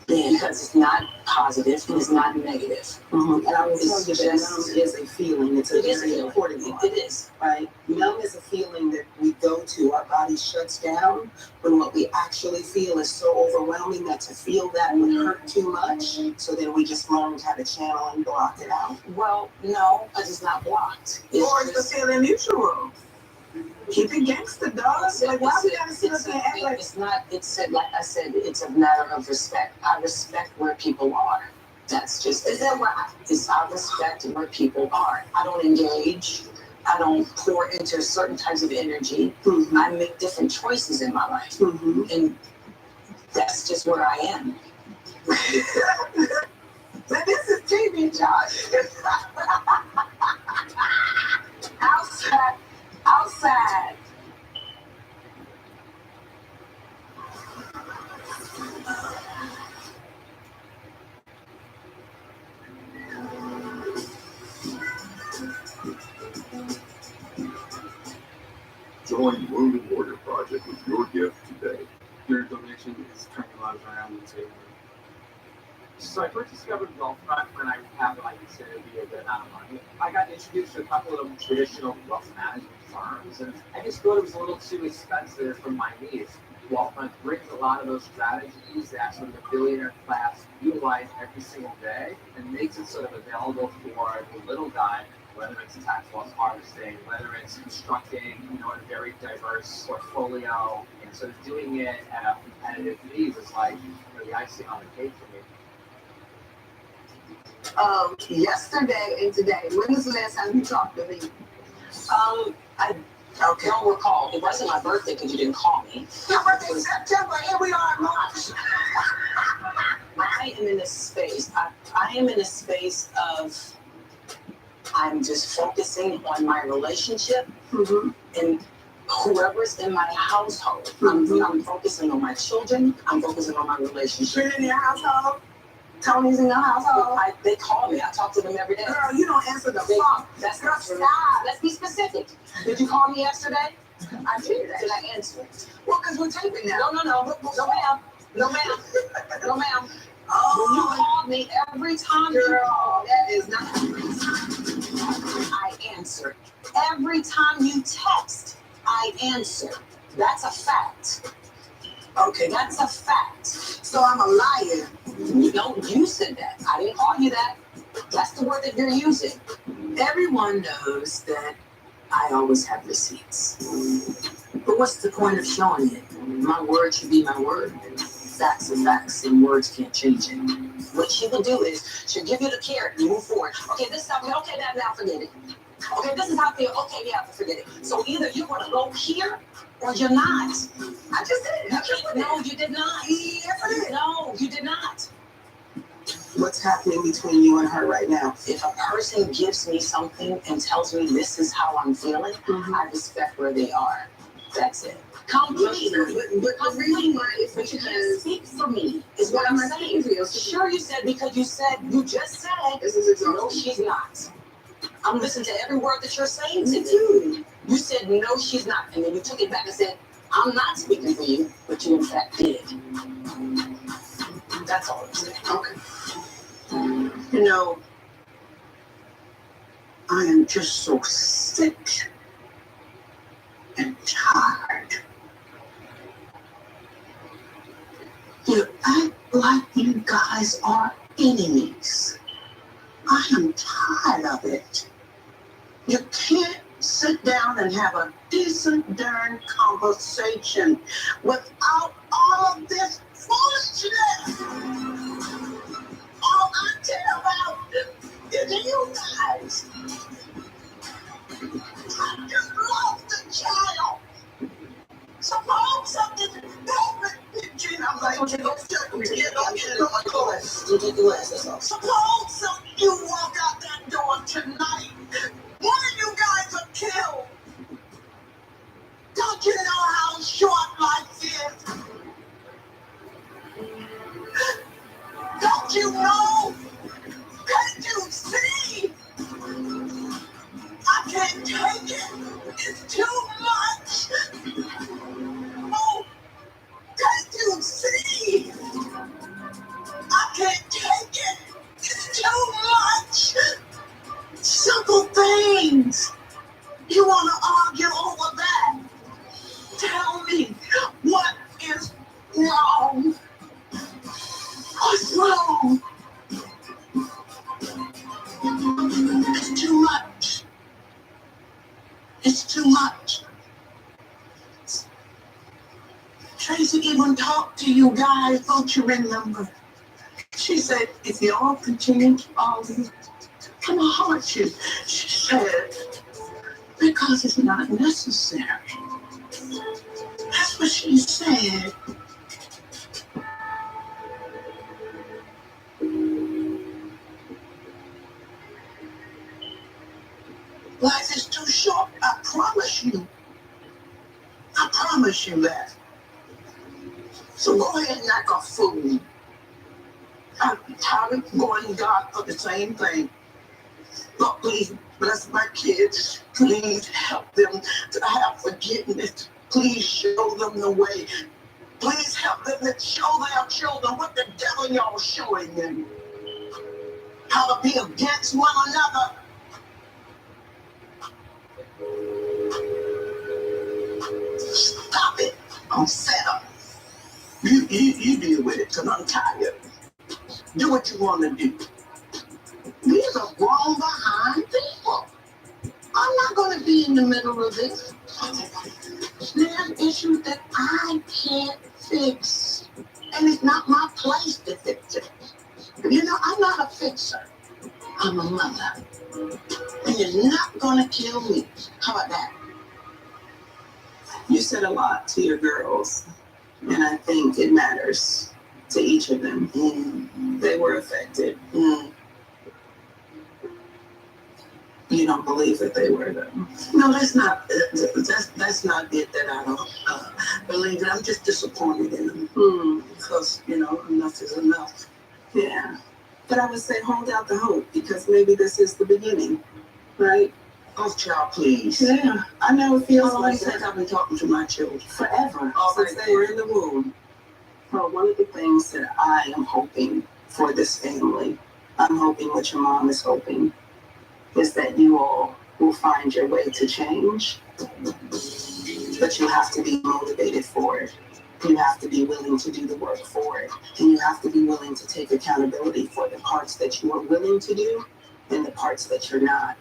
Because it's not positive and it's not negative. Mm-hmm. And I will tell you that numb is a feeling. It's a very important one. It is. Right? Numb is a feeling that we go to. Our body shuts down when what we actually feel is so overwhelming that to feel that would hurt too much. So then we just learned how to channel and block it out. Well, no, because it's not blocked. Or is the feeling mutual? Keep it gangster, dog. Like, why we gotta sit up there and act like It's not, like I said, it's a matter of respect. I respect where people are. That's just, Is that why? I respect where people are. I don't engage. I don't pour into certain types of energy. Mhm. I make different choices in my life. Mhm. And that's just where I am. But this is TV, Josh. Outside. Join Wounded Warrior Project with your gift today. Your donation is turning lives around into. So I first discovered Wealthfront when I had what I consider to be a good amount of money. I got introduced to a couple of traditional wealth management firms, and I just thought it was a little too expensive for my needs. Wealthfront brings a lot of those strategies that sort of the billionaire class utilize every single day and makes it sort of available for the little guy, whether it's tax loss harvesting, whether it's constructing, a very diverse portfolio, and sort of doing it at a competitive fees is like the icing on the cake for me. Yesterday and today, when was the last time you talked to me? I don't recall. It wasn't my birthday because you didn't call me. Your birthday's September, and we are in March. I am in a space. I am in a space of I'm just focusing on my relationship and whoever's in my household. I'm focusing on my children. I'm focusing on my relationship. You're in your household? Tony's in your household? They call me. I talk to them every day. Girl, you don't answer the phone. That's Girl, not true. stop. Let's be specific. Did you call me yesterday? I did. Did I answer? Well, because we're taping now. No, ma'am. No, ma'am. Oh, When you called me every time girl, that is not. I answer. Every time you text, I answer. That's a fact. Okay, That's a fact. so I'm a liar. You said that. I didn't call you that. That's the word that you're using. Everyone knows that I always have receipts. But what's the point of showing it? My word should be my word. Facts are facts, and words can't change it. What she will do is she'll give you the carrot, you move forward. Okay, this is how we, okay, now forget it. Okay, this is how I feel. Okay, yeah, forget it. So either you're going to go here or you're not. I just did it. No, you did not. Yes, I did. No, you did not. What's happening between you and her right now? If a person gives me something and tells me this is how I'm feeling, I respect where they are. That's it. Completely. But the reason why is But you can't because speak for me, is what I'm saying. Sure, you said, because you just said, this is no, exhausting. she's not. I'm listening to every word that you're saying to Me me. too. You said, no, she's not. And then you took it back and said, I'm not speaking for you, but you in fact did. That's all I'm saying. Okay. You know, I am just so sick and tired. You act like you guys are enemies. I am tired of it. You can't sit down and have a decent darn conversation without all of this foolishness. All I care about is you guys. I just lost a child. Suppose something happened. Gina, I'm like, get on my clothes. You did the last, that's all. Suppose you walk out that door tonight. One of you guys are killed. Don't you know how short life is? Don't you know? Can't you see? I can't take it. It's too much. Oh, can't you see? I can't take it. It's too much. Simple things. You want to argue over that? Tell me what is wrong. What's wrong? It's too much. It's too much. Tracy even talked to you guys, don't you remember? She said, if y'all continue to argue, can I hurt you? She said, because it's not necessary. That's what she said. Life is too short, I promise you. I promise you that. So go ahead and act a fool. I'm tired of going to God for the same thing. Lord, please bless my kids. Please help them to have forgiveness. Please show them the way. Please help them to show their children what the devil y'all showing them. How to be against one another. Stop it. I'm fed up. You deal with it, because I'm tired. Do what you want to do. These are grown behind people. I'm not going to be in the middle of this. There's issues that I can't fix. And it's not my place to fix it. You know, I'm not a fixer. I'm a mother. And you're not going to kill me. How about that? You said a lot to your girls. And I think it matters to each of them. They were affected. You don't believe that they were, though. No, that's not it that I don't believe it. I'm just disappointed in them. Because, you know, enough is enough. Yeah. But I would say hold out the hope, because maybe this is the beginning, right? Oh, child, please. Yeah. I know it feels like that. I've been talking to my children forever, since they were in the womb. Well, one of the things that I am hoping for this family, I'm hoping what your mom is hoping, is that you all will find your way to change, but you have to be motivated for it. You have to be willing to do the work for it. And you have to be willing to take accountability for the parts that you are willing to do and the parts that you're not.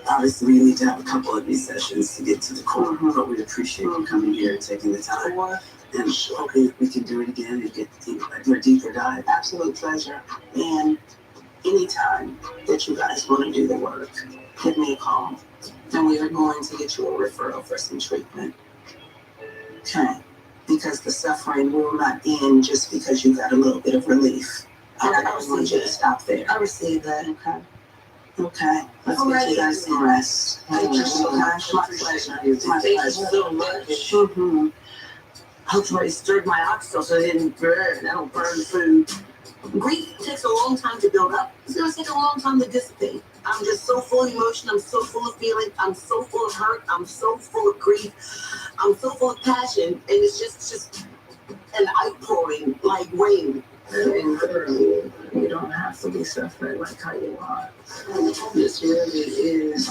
Obviously, we need to have a couple of these sessions to get to the core, but we appreciate you coming here and taking the time. And hoping we can do it again and get a deeper dive. Absolute pleasure. And anytime that you guys want to do the work, give me a call. And we are going to get you a referral for some treatment. Okay? Because the suffering will not end just because you got a little bit of relief. I want you to stop there. I received that. Okay. Let's get you guys some rest. Thank you so much. My pleasure. Thank you so much. Hope somebody stirred my oxtail so it didn't burn. I don't burn food. Grief takes a long time to build up. It's going to take a long time to dissipate. I'm just so full of emotion. I'm so full of feeling. I'm so full of hurt. I'm so full of grief. I'm so full of passion. And it's just an outpouring like rain. You don't have to be suffering like how you are. This really is.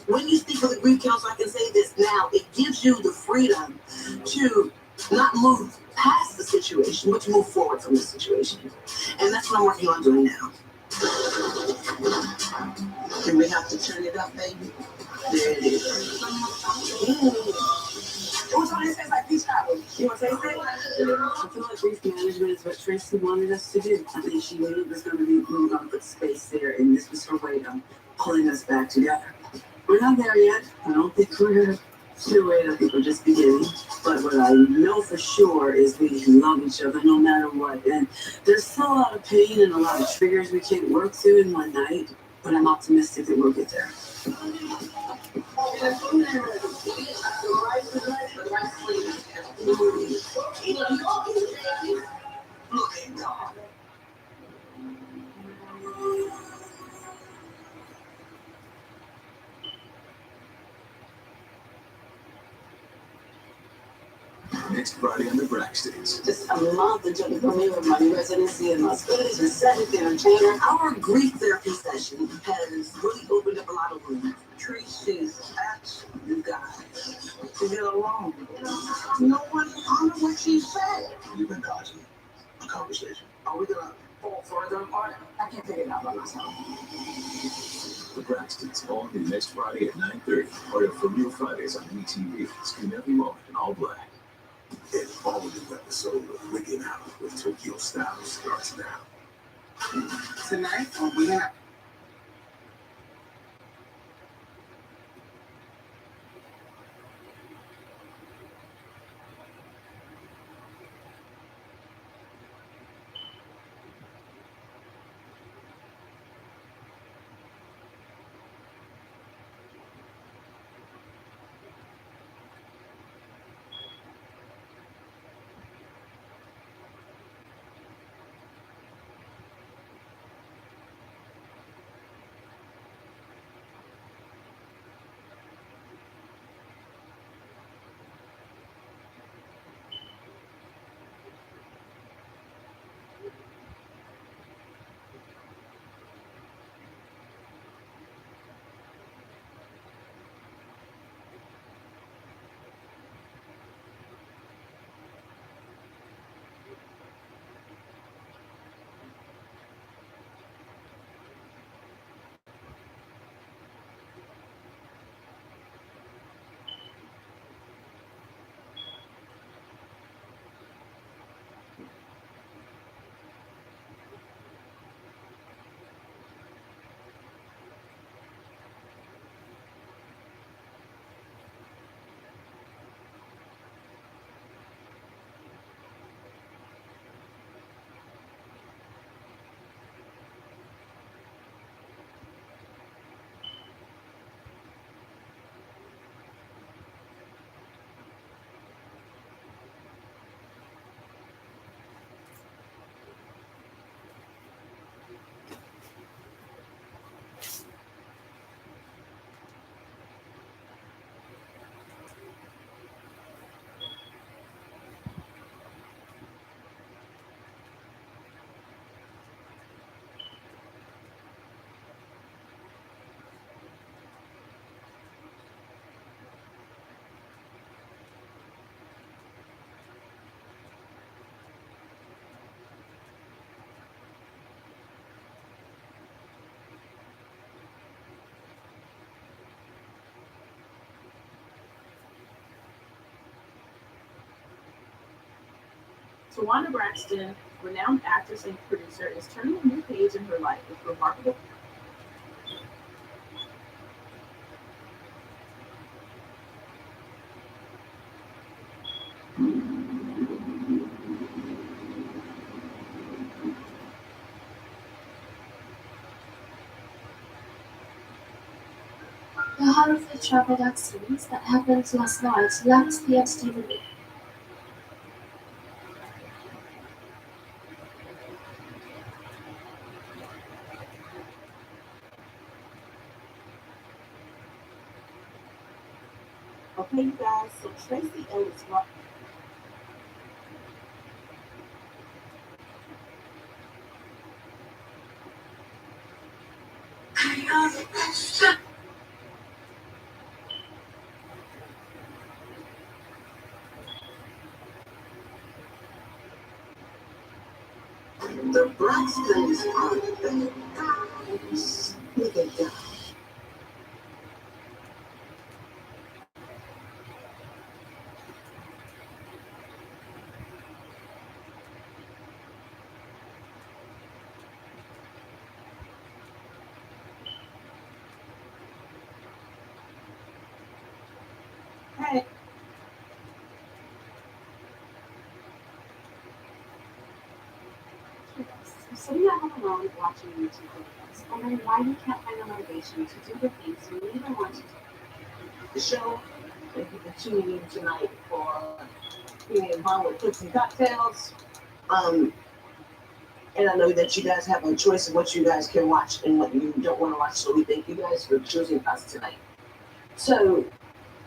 When you speak of the grief council, I can say this now. It gives you the freedom to not move past the situation, but to move forward from the situation. And that's what I'm working on doing now. And we have to turn it up, baby. There it is. What's on his face like peach cobbler? You want to taste it? I feel like grief management is what Tracy wanted us to do. I think she knew it was going to be, we were going to put space there, and this was her way of pulling us back together. We're not there yet. I don't think we're through it. I think we're just beginning. But what I know for sure is we love each other no matter what. And there's still a lot of pain and a lot of triggers we can't work through in one night. But I'm optimistic that we'll get there. Look at God. Next Friday on the Braxtons. Just a month until the premiere of my residency in Las Vegas and set the entertainer. Our grief therapy session has really opened up a lot of room. Tracy's asking you guys to get along. No one honored what she said. You've been causing a conversation. Are we gonna fall further apart? I can't figure it out by myself. The Braxtons, all new next Friday at 9:30. Part of For Real Fridays on WeTV. Screen every moment in all black. And all new episode of Wicked Out with Tokyo Style starts now. Tonight on We Have. Tawana Braxton, renowned actress and producer, is turning a new page in her life with remarkable. The horrific traffic accident that happened last night left the unstable. Okay, you guys, so Tracy Ellis Ross. The Braxtons are the guys. Look at that. Hey. So we are home alone watching YouTube videos, wondering why we can't find the motivation to do the things we need and want to do. The show, thank you for tuning in tonight for being involved with Cooks and Cocktails. And I know that you guys have a choice of what you guys can watch and what you don't want to watch, so we thank you guys for choosing us tonight. So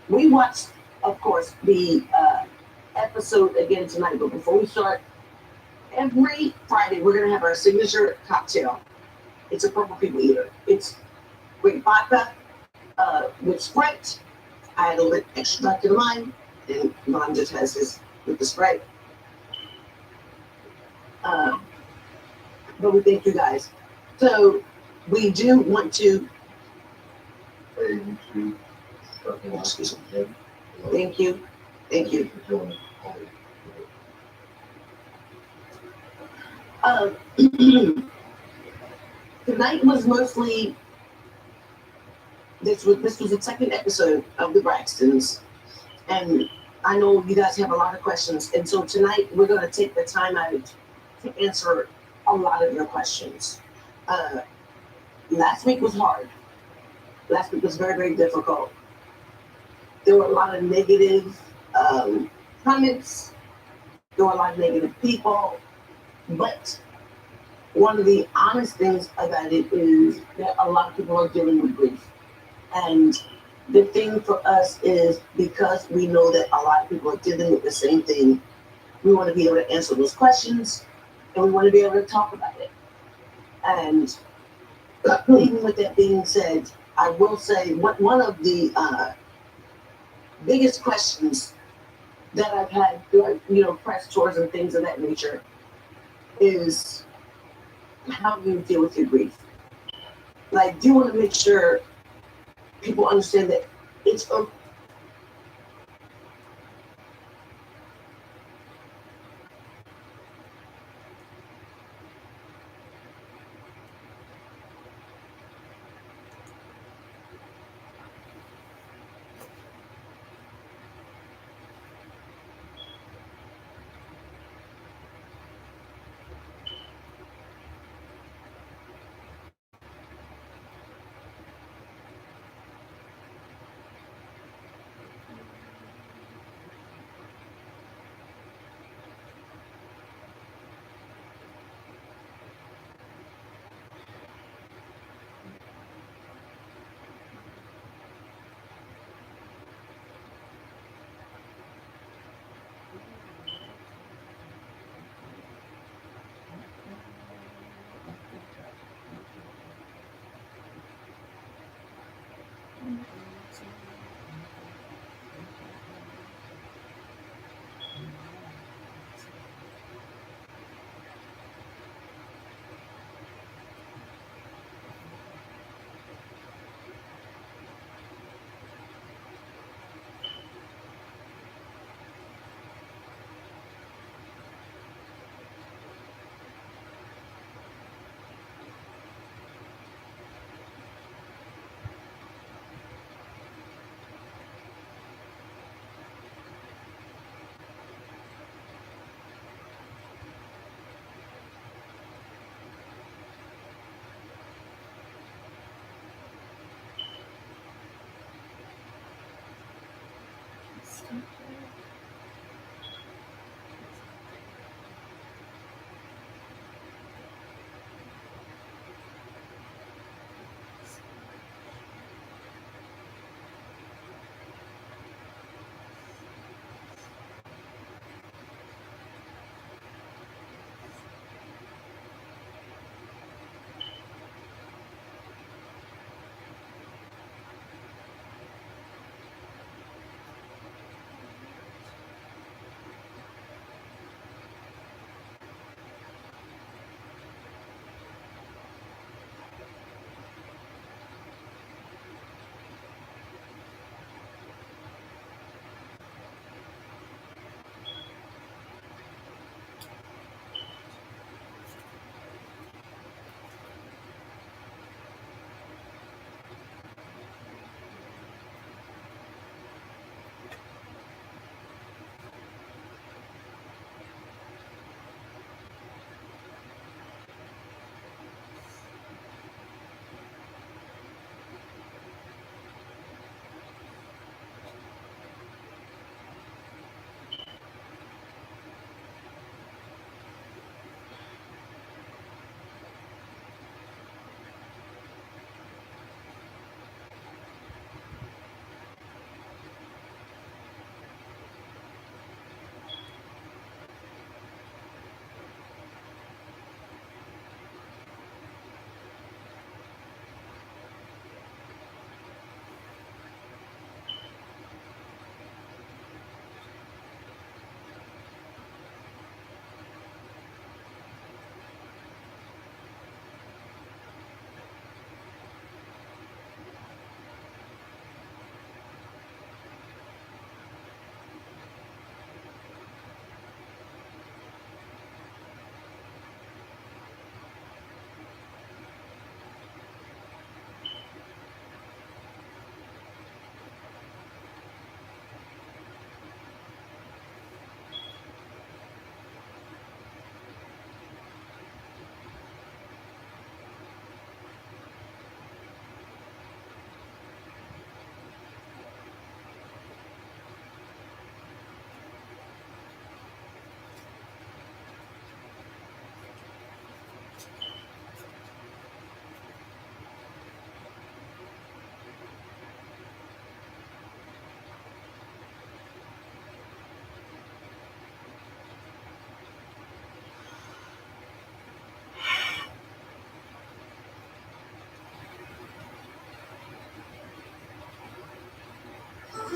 we watched, of course, the episode again tonight, but before we start, every Friday we're going to have our signature cocktail. It's a Purple People Eater. It's great vodka with Sprite. I had a little extract in mine, and Ron just has his with the Sprite. But we thank you guys. So we do want to. Excuse me. Thank you. Thank you. Tonight was mostly this was the second episode of the Braxtons, and I know you guys have a lot of questions, and so tonight we're going to take the time out to answer a lot of your questions. Last week was hard. Last week was very, very difficult. There were a lot of negative comments. There were a lot of negative people. But one of the honest things about it is that a lot of people are dealing with grief. And the thing for us is, because we know that a lot of people are dealing with the same thing, we want to be able to answer those questions, and we want to be able to talk about it. And even with that being said, I will say one of the biggest questions that I've had, press tours and things of that nature, is how do you deal with your grief? Like, do you want to make sure people understand that it's okay?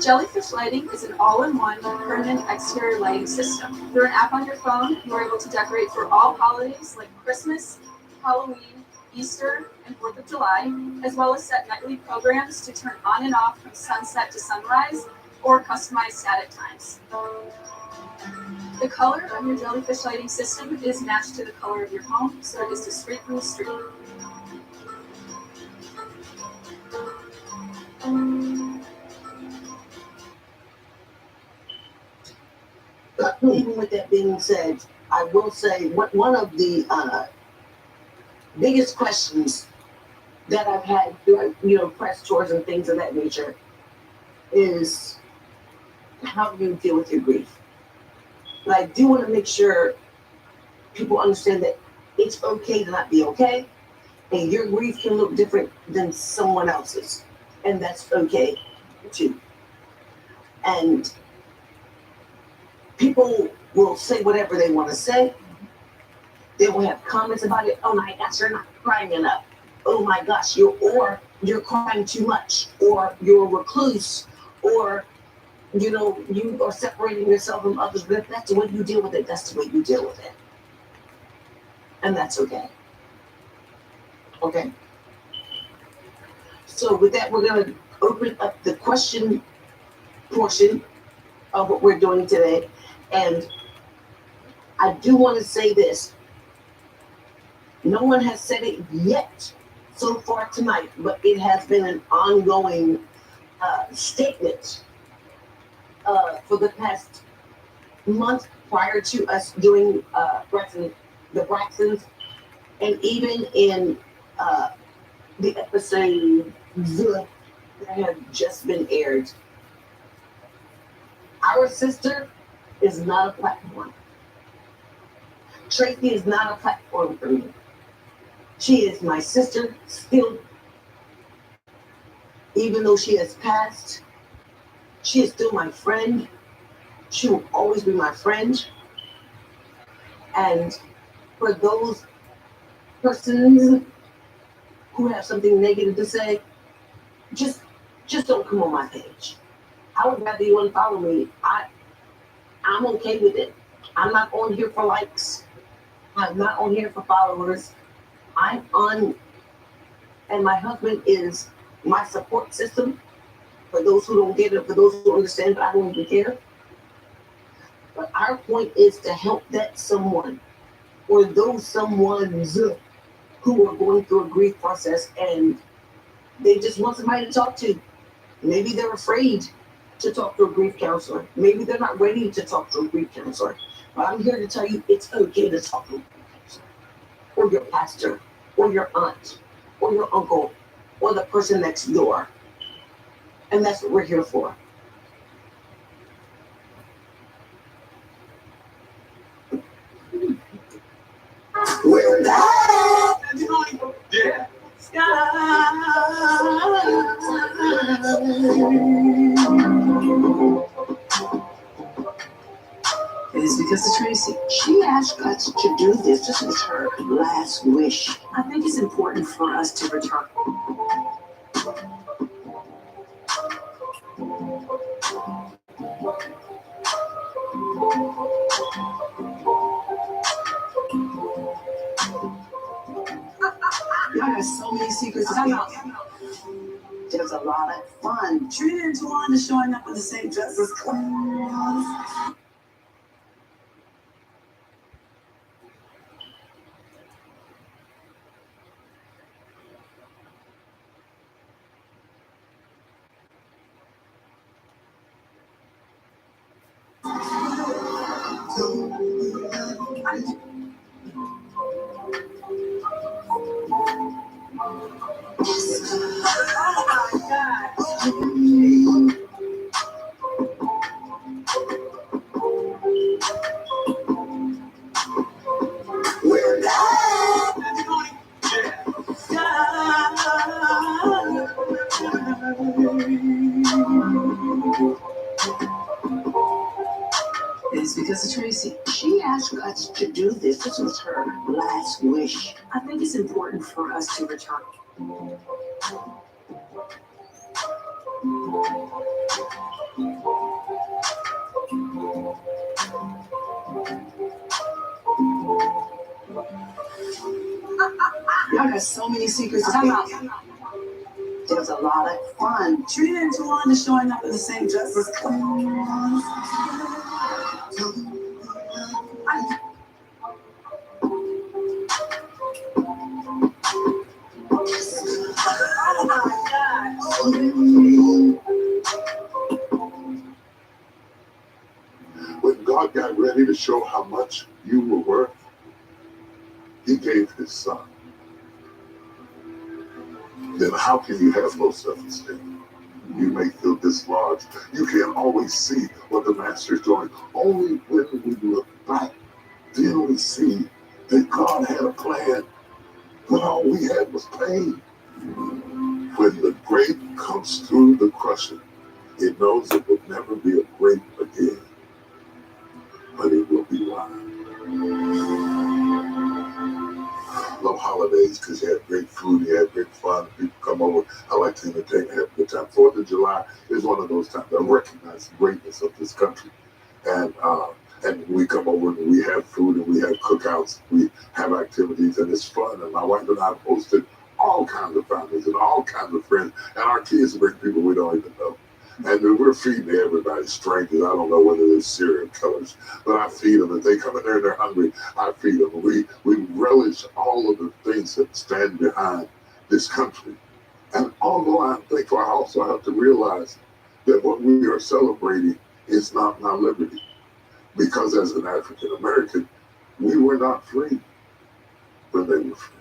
Jellyfish Lighting is an all-in-one permanent exterior lighting system. Through an app on your phone, you are able to decorate for all holidays like Christmas, Halloween, Easter, and 4th of July, as well as set nightly programs to turn on and off from sunset to sunrise, or customize static times. The color of your Jellyfish Lighting system is matched to the color of your home, so it is discreet from the street. But even with that being said, I will say one of the biggest questions that I've had, press tours and things of that nature, is how do you deal with your grief? But I do want to make sure people understand that it's okay to not be okay, and your grief can look different than someone else's, and that's okay too. And people will say whatever they want to say. They will have comments about it. Oh my gosh, you're not crying enough. Oh my gosh, you're crying too much, or you're a recluse, or you are separating yourself from others. But if that's the way you deal with it, that's the way you deal with it. And that's okay. Okay. So with that, we're going to open up the question portion of what we're doing today. And I do want to say this. No one has said it yet so far tonight, but it has been an ongoing statement for the past month prior to us doing the Braxtons, and even in the episode that have just been aired. Our sister is not a platform. Tracy is not a platform for me. She is my sister still. Even though she has passed, she is still my friend. She will always be my friend. And for those persons who have something negative to say, just don't come on my page. I would rather you unfollow me. I'm okay with it. I'm not on here for likes. I'm not on here for followers. I'm on, and my husband is my support system. For those who don't get it, for those who don't understand, but I don't even care. But our point is to help that someone, or those someones who are going through a grief process and they just want somebody to talk to. Maybe they're afraid to talk to a grief counselor. Maybe they're not ready to talk to a grief counselor. But I'm here to tell you it's okay to talk to a grief counselor, or your pastor, or your aunt, or your uncle, or the person next door. And that's what we're here for. We're back. Yeah. It is because of Tracy. She asked us to do this. This was her last wish. I think it's important for us to return. Y'all got so many secrets to tell. There's a lot of fun. Trina and Tawana showing up with the same dresses. We're back. It is because of Tracy. She asked us to do this. This was her last wish. I think it's important for us to return. Y'all got so many secrets to keep. There's a lot of fun. Trina and Tawanda showing up in the same dresses. Oh my God. When God got ready to show how much you were worth, he gave his son. Then how can you have low self-esteem? You may feel dislodged. You can't always see what the master's doing. Only when we look back, then we see that God had a plan when all we had was pain. When the grape comes through the crusher, it knows it will never be a grape again, but it will be wine. Love holidays because you have great food, you have great fun, people come over. I like to entertain and have a good time. 4th of July is one of those times I recognize the greatness of this country. And we come over and we have food and we have cookouts, we have activities, and it's fun. And my wife and I have hosted all kinds of families and all kinds of friends, and our kids bring people we don't even know. And we're feeding everybody, strangers. I don't know whether they're serial killers, but I feed them. If they come in there and they're hungry, I feed them. We relish all of the things that stand behind this country. And although I'm thankful, I also have to realize that what we are celebrating is not my liberty. Because as an African American, we were not free when they were free.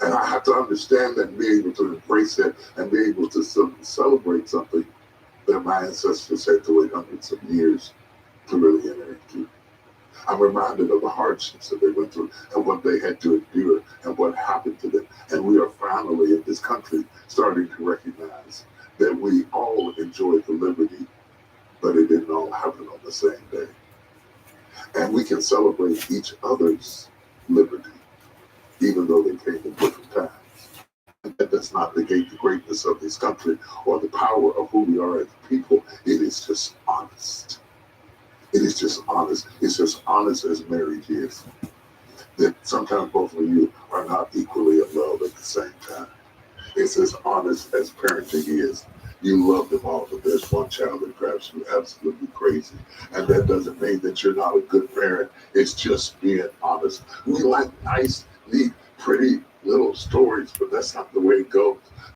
And I have to understand that and be able to embrace that and be able to celebrate something that my ancestors had to wait hundreds of years to really enter into. I'm reminded of the hardships that they went through and what they had to endure and what happened to them. And we are finally in this country starting to recognize that we all enjoyed the liberty, but it didn't all happen on the same day. And we can celebrate each other's liberty, even though they came in different times. And that does not negate the greatness of this country or the power of who we are as people. It is just honest. It is just honest. It's just honest as marriage is. That sometimes both of you are not equally in love at the same time. It's as honest as parenting is. You love them all, but there's one child that drives you absolutely crazy. And that doesn't mean that you're not a good parent. It's just being honest. We like nice, neat, pretty little stories, but that's not the way it goes.